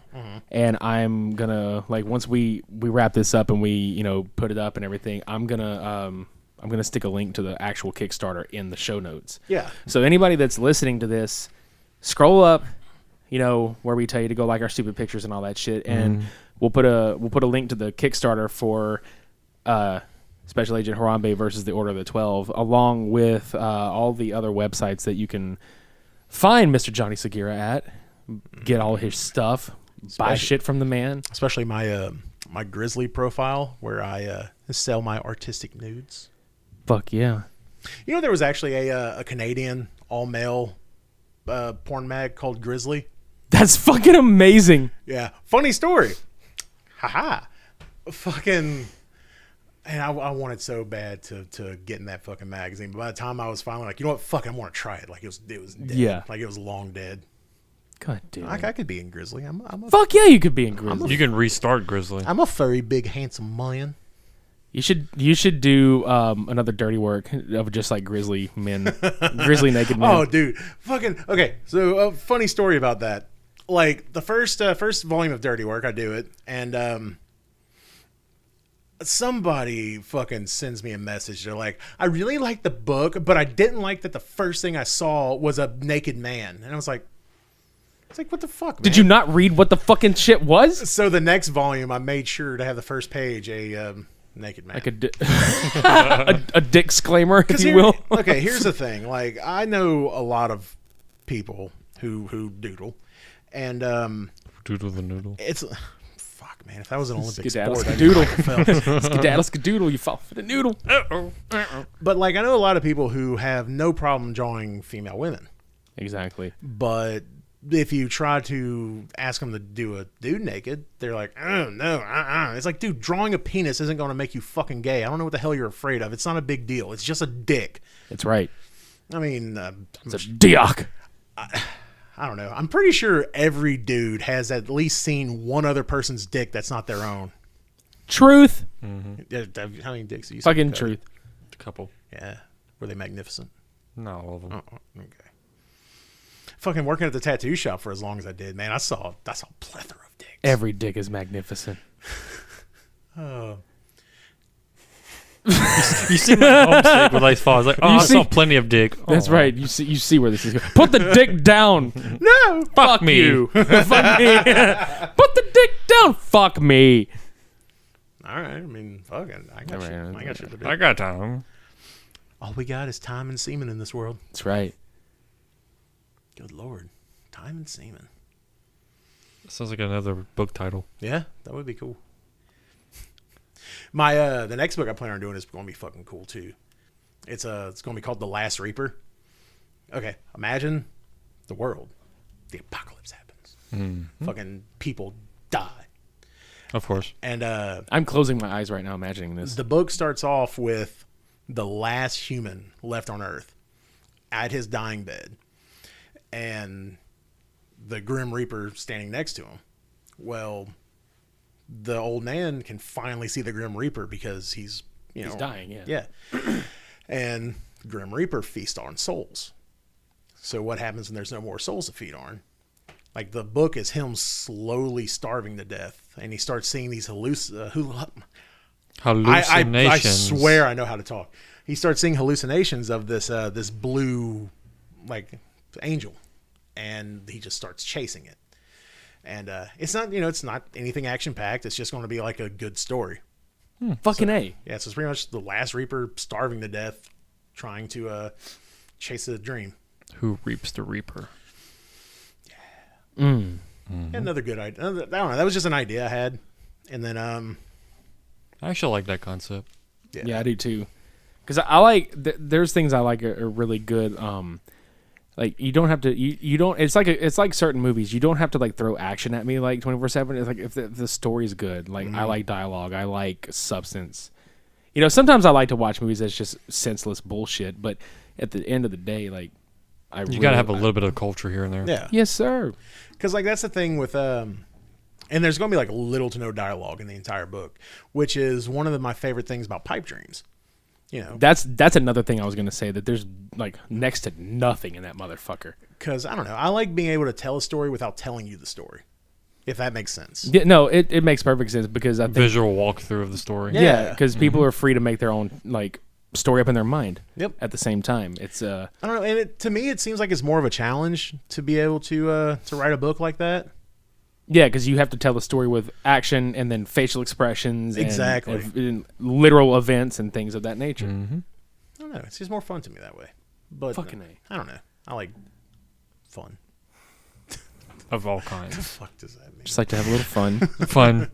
and I'm gonna once we wrap this up and we put it up and everything, I'm gonna stick a link to the actual Kickstarter in the show notes. Yeah. So anybody that's listening to this, scroll up, where we tell you to go like our stupid pictures and all that shit, and we'll put a link to the Kickstarter for Special Agent Harambe versus the Order of the 12, along with all the other websites that you can find Mr. Johnny Segura at, get all his stuff, buy shit from the man. Especially my my Grizzly profile where I sell my artistic nudes. Fuck yeah. There was actually a Canadian all-male porn mag called Grizzly. That's fucking amazing. Yeah. Funny story. Haha. Fucking... And I wanted so bad to get in that fucking magazine. But by the time I was finally like, you know what? Fuck, I want to try it. Like, it was dead. Yeah. Like, it was long dead. God damn it. I could be in Grizzly. I'm a Fuck yeah, you could be in Grizzly. You can restart Grizzly. I'm a furry, big, handsome man. You should do another dirty work of just like grizzly men, grizzly naked men. Oh, dude, fucking okay. So, a funny story about that. Like the first volume of Dirty Work, I do it, and somebody fucking sends me a message. They're like, "I really like the book, but I didn't like that the first thing I saw was a naked man." And I was like, "It's like what the fuck, man?" Did you not read what the fucking shit was? So the next volume, I made sure to have the first page a naked man. Like a dick exclaimer, if you Here- will. Okay, here's the thing. Like, I know a lot of people who doodle, and Doodle the noodle. it's fuck, man. If that was an Olympic Skedaddle, sport, I'd skedoodle. be felt. Skedaddle, skedoodle, you fall for the noodle. But like, I know a lot of people who have no problem drawing female women, Exactly. but if you try to ask them to do a dude naked, they're like, "Oh no, It's like, dude, drawing a penis isn't going to make you fucking gay. I don't know what the hell you're afraid of. It's not a big deal. It's just a dick. That's right. I mean, It's a dick. I don't know. I'm pretty sure every dude has at least seen one other person's dick that's not their own. Truth. How many dicks have you seen? Fucking Cody? truth. A couple. Yeah. Were they magnificent? Not all of them. Oh, okay. Fucking working at the tattoo shop for as long as I did, man, I saw a plethora of dicks. Every dick is magnificent. Oh. You see my homesick with Lace Falls. Like, oh, I saw plenty of dick. That's Oh. right. You see where this is going. Put the dick down. No! Fuck me. You. Fuck me. Put the dick down. Fuck me. All right. I mean, fucking, I got shit to do. I got time. All we got is time and semen in this world. That's right. Good Lord. Time and semen. Sounds like another book title. Yeah, that would be cool. My the next book I plan on doing is going to be fucking cool too. It's going to be called The Last Reaper. Okay, imagine the world. The apocalypse happens. Fucking people die. Of course. And I'm closing my eyes right now imagining this. the book starts off with the last human left on Earth at his dying bed. And the Grim Reaper standing next to him. Well, the old man can finally see the Grim Reaper because he's dying, yeah. Yeah. And Grim Reaper feasts on souls. So what happens when there's no more souls to feed on? Like, the book is him slowly starving to death, and he starts seeing these Hallucinations. I swear I know how to talk. He starts seeing hallucinations of this blue, like, angel, and he just starts chasing it. And it's not anything action packed. It's just going to be like a good story. Fucking A. Yeah, so it's pretty much the last Reaper starving to death, trying to chase a dream. Who reaps the reaper? Another good idea. I don't know. That was just an idea I had, and then I actually like that concept. Yeah, I do too. Because I like there's things I like are really good. Like, you don't have to. You don't. It's like certain movies. You don't have to like throw action at me like 24/7. It's like if the story's good. Like, I like dialogue. I like substance. Sometimes I like to watch movies that's just senseless bullshit. But at the end of the day, like, You got to have a little bit of culture here and there. yeah, Yes, sir. because like that's the thing with and there's going to be like little to no dialogue in the entire book, which is one of my favorite things about pipe dreams. That's another thing I was gonna say, that there's like next to nothing in that motherfucker. Because I don't know, I like being able to tell a story without telling you the story, if that makes sense. Yeah, no, it makes perfect sense because I think Visual walkthrough of the story. Yeah. because people are free to make their own like story up in their mind. Yep. At the same time, it's I don't know, and to me, it seems like it's more of a challenge to be able to write a book like that. yeah, because you have to tell the story with action and then facial expressions, Exactly. and literal events and things of that nature. I don't know, it's just more fun to me that way. But Fucking A. I don't know, I like fun. Of all kinds. The fuck does that mean? Just like to have a little fun. Fun.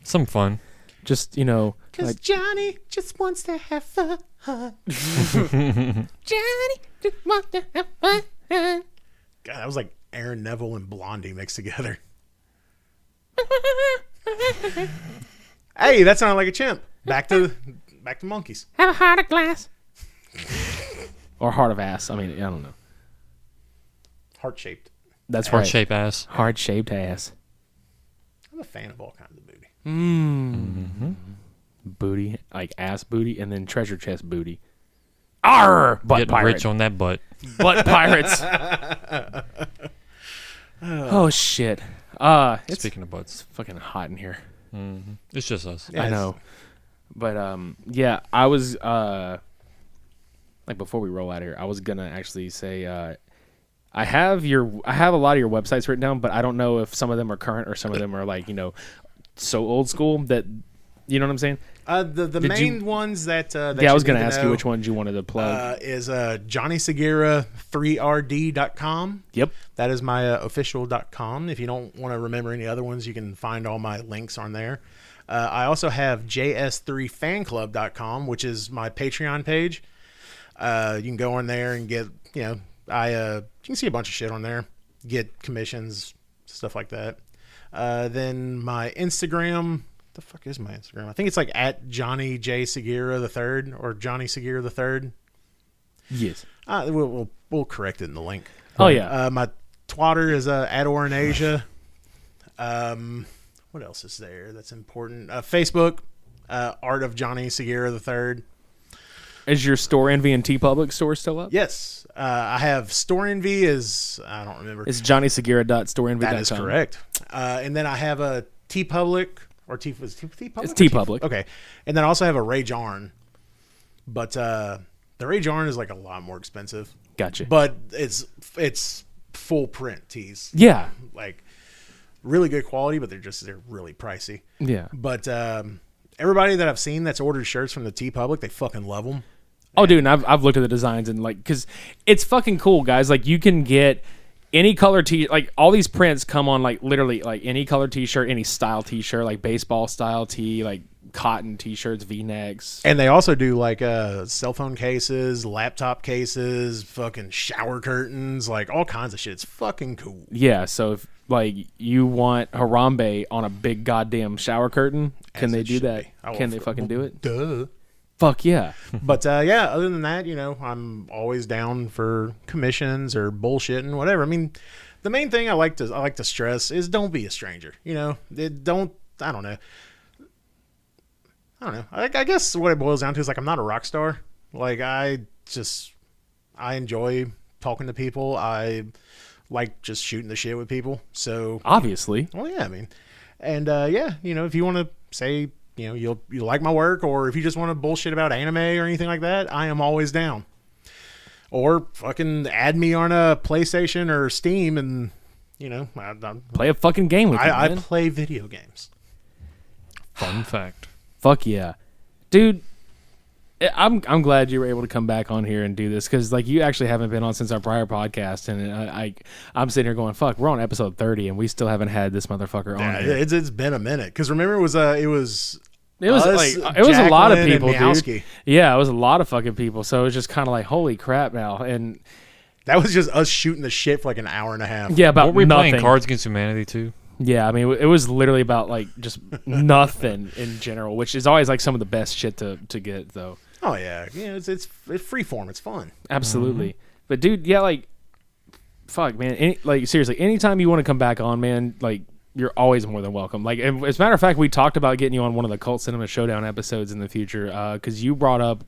Some fun. Just Because like, Johnny just wants to have fun. Johnny just wants to have fun. God, that was like Aaron Neville and Blondie mixed together. Hey, that sounded like a chimp. Back to monkeys. Have a heart of glass. Or heart of ass. I mean, I don't know. Heart shaped. That's Heart right. shape ass. Heart-shaped ass. I'm a fan of all kinds of booty. Booty, like ass booty, and then treasure chest booty. Arr! Butt Getting pirate. rich on that butt. Butt pirates. Oh, shit. It's Speaking of butts. fucking hot in here. It's just us. Yeah, I know. But, yeah, I was, like, before we roll out of here, I was going to actually say, I have a lot of your websites written down, but I don't know if some of them are current or some of them are, like, so old school that, you know what I'm saying? The main ones that I was going to ask you which ones you wanted to plug. Is Johnny Segura III.com. Yep. That is my official.com. If you don't want to remember any other ones, you can find all my links on there. I also have js3fanclub.com, which is my Patreon page. You can go on there and get, you can see a bunch of shit on there. Get commissions, stuff like that. Then my Instagram. The fuck is my Instagram? I think it's like at Johnny J Segura III or Johnny Segura III. Yes. We'll correct it in the link. Oh, yeah. My Twitter is at Orinasia. What else is there that's important? Facebook, Art of Johnny Segura III. Is your Store Envy and TeePublic store still up? Yes. I have Store Envy I don't remember. It's johnnysegura.storeenvy.com. That is correct. And then I have a TeePublic. Or TeePublic? It's TeePublic. Okay. And then I also have a Rage Arn. But the Rage Arn is like a lot more expensive. Gotcha. But it's full print tees. Yeah. Like really good quality, but they're really pricey. Yeah. But everybody that I've seen that's ordered shirts from the TeePublic, they fucking love them. Oh, dude, and I've looked at the designs and like, because it's fucking cool, guys. Like, you can get any color like all these prints come on like literally like any color t-shirt, any style t-shirt, like baseball style tee, like cotton t-shirts, V-necks. And they also do like cell phone cases, laptop cases, fucking shower curtains, like all kinds of shit. It's fucking cool. Yeah, so if like you want Harambe on a big goddamn shower curtain, can they do that? Can they fucking do it? Duh. Fuck yeah. But yeah, other than that, I'm always down for commissions or bullshitting, whatever. I mean, the main thing I like to stress is don't be a stranger. I don't know. I guess what it boils down to is like I'm not a rock star. Like I enjoy talking to people. I like just shooting the shit with people. So Obviously. well, yeah, I mean, and yeah, if you want to say you like my work, or if you just want to bullshit about anime or anything like that, I am always down. Or fucking add me on a PlayStation or Steam, and Play a fucking game with me, I man. play video games. Fun fact. Fuck yeah. Dude, I'm glad you were able to come back on here and do this, because like you actually haven't been on since our prior podcast, and I'm sitting here going, fuck, we're on episode 30 and we still haven't had this motherfucker on here. It's been a minute, because remember it was us, like it was a lot of Jacqueline, people, and dude. Miowski. Yeah, it was a lot of fucking people. So it was just kind of like, holy crap now. And That was just us shooting the shit for like an hour and a half. yeah, about Weren't we nothing. playing Cards Against Humanity too? Yeah, I mean, it was literally about like just nothing in general, which is always like some of the best shit to get though. Oh yeah, it's free form. It's fun. Absolutely. But dude, yeah, like fuck, man. Like seriously, anytime you want to come back on, man, like you're always more than welcome. Like, and as a matter of fact, we talked about getting you on one of the Cult Cinema Showdown episodes in the future, because you brought up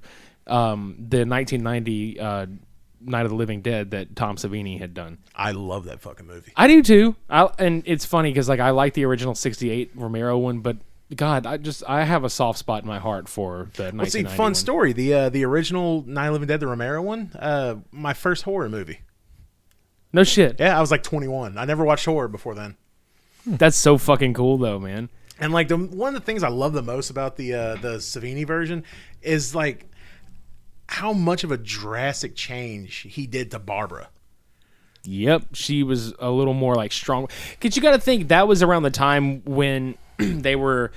the 1990 Night of the Living Dead that Tom Savini had done. I love that fucking movie. I do too. And it's funny because like I like the original '68 Romero one, but God, I have a soft spot in my heart for the 1990 See, fun one. story. The original Night of the Living Dead, the Romero one, my first horror movie. No shit. Yeah, I was like 21. I never watched horror before then. That's so fucking cool though, man. And like one of the things I love the most about the Savini version is like how much of a drastic change he did to Barbara. Yep, she was a little more like strong. Because you got to think that was around the time when they were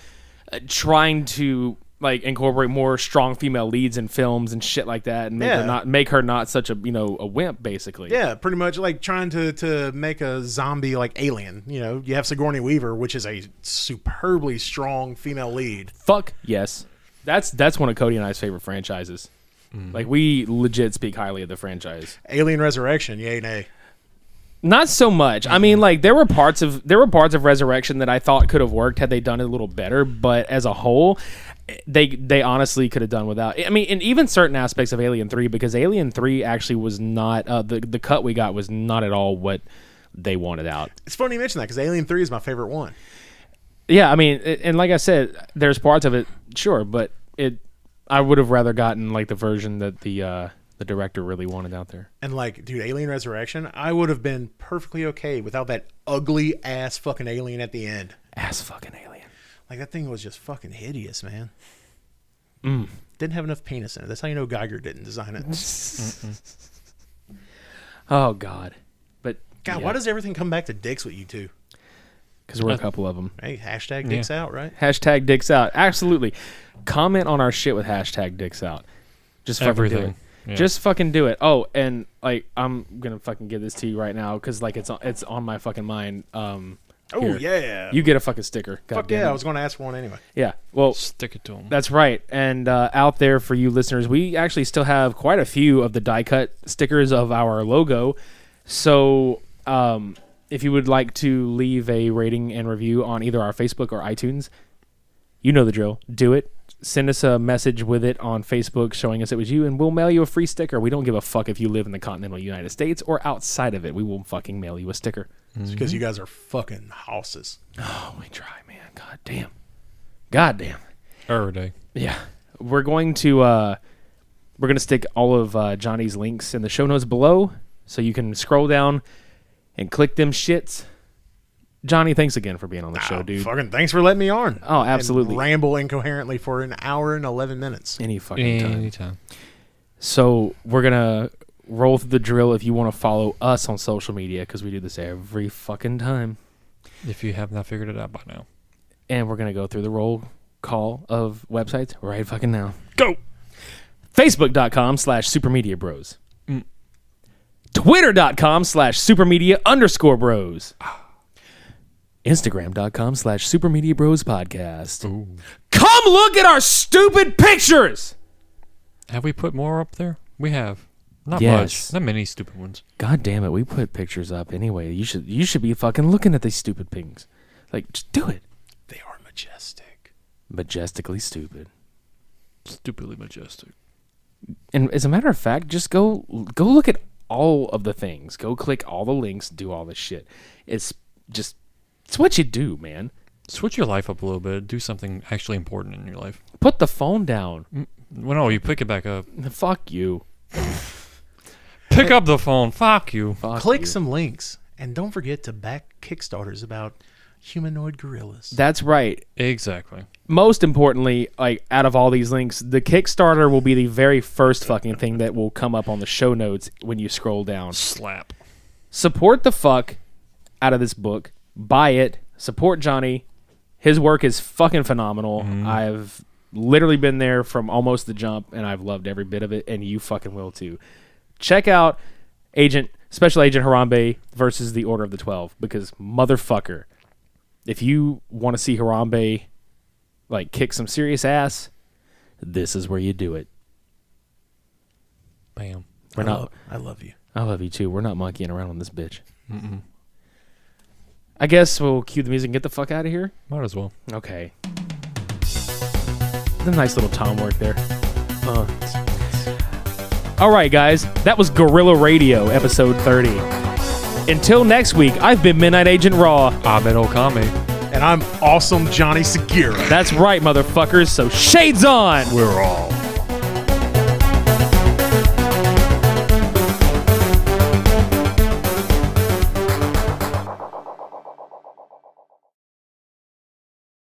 trying to like incorporate more strong female leads in films and shit like that, and make her not such a a wimp, basically. Yeah, pretty much like trying to make a zombie like Alien. You have Sigourney Weaver, which is a superbly strong female lead. Fuck yes, that's one of Cody and I's favorite franchises. Like we legit speak highly of the franchise. Alien Resurrection, yay nay. Not so much. I mean, like there were parts of Resurrection that I thought could have worked had they done it a little better, but as a whole, they honestly could have done without. I mean, and even certain aspects of Alien 3, because Alien 3 actually was not the cut we got was not at all what they wanted out. It's funny you mention that because Alien 3 is my favorite one. Yeah, I mean, and like I said, there's parts of it, sure, but I would have rather gotten like the version that the director really wanted out there. And like, dude, Alien Resurrection, I would have been perfectly okay without that ugly ass fucking alien at the end. Ass fucking alien. Like that thing was just fucking hideous, man. Mm. Didn't have enough penis in it. That's how you know Geiger didn't design it. Oh God, but God, why does everything come back to dicks with you two? Because we're a couple of them. Hey, hashtag dicks out, right? Hashtag dicks out. Absolutely. Comment on our shit with hashtag dicks out. Just fucking do it. Yeah. Just fucking do it. Oh, and like I'm gonna fucking give this to you right now because like it's on my fucking mind. Oh yeah, you get a fucking sticker. God Fuck yeah, I was going to ask for one anyway. Yeah, well, stick it to them. That's right. And out there for you listeners, we actually still have quite a few of the die cut stickers of our logo. So if you would like to leave a rating and review on either our Facebook or iTunes, you know the drill. Do it. Send us a message with it on Facebook showing us it was you, and we'll mail you a free sticker. We don't give a fuck if you live in the continental United States or outside of it. We will fucking mail you a sticker. It's because you guys are fucking houses. Oh, we try, man. God damn. God damn. Every day. Yeah. We're going to stick all of Johnny's links in the show notes below, so you can scroll down and click them shits. Johnny, thanks again for being on the show, dude. Fucking thanks for letting me on. Oh, absolutely. And ramble incoherently for an hour and 11 minutes. Any fucking time. Anytime. So we're going to roll through the drill if you want to follow us on social media, because we do this every fucking time. If you have not figured it out by now. And we're going to go through the roll call of websites right fucking now. Go! Facebook.com/supermediabros. Twitter.com/supermedia_bros. Instagram.com/supermediabrospodcast. Ooh. Come look at our stupid pictures! Have we put more up there? We have. Not Yes. much. Not many stupid ones. God damn it, we put pictures up anyway. You should be fucking looking at these stupid things. Like, just do it. They are majestic. Majestically stupid. Stupidly majestic. And as a matter of fact, just go look at all of the things. Go click all the links, do all this shit. It's what you do, man. Switch your life up a little bit. Do something actually important in your life. Put the phone down. Well, no, you pick it back up. Fuck you. Pick up the phone. Fuck you. Click some links. And don't forget to back Kickstarters about humanoid gorillas. That's right. Exactly. Most importantly, like out of all these links, the Kickstarter will be the very first fucking thing that will come up on the show notes when you scroll down. Slap. Support the fuck out of this book. Buy it. Support Johnny. His work is fucking phenomenal. I've literally been there from almost the jump, and I've loved every bit of it, and you fucking will too. Check out Special Agent Harambe versus the Order of the 12, because motherfucker, if you want to see Harambe like kick some serious ass, this is where you do it. Bam. I love you. I love you too. We're not monkeying around on this bitch. I guess we'll cue the music and get the fuck out of here. Might as well. Okay. The nice little tom work there. All right, guys. That was Guerrilla Radio, episode 30. Until next week, I've been Midnight Agent Raw. Ahmed Okami. And I'm awesome Johnny Segura. That's right, motherfuckers. So shades on. We're all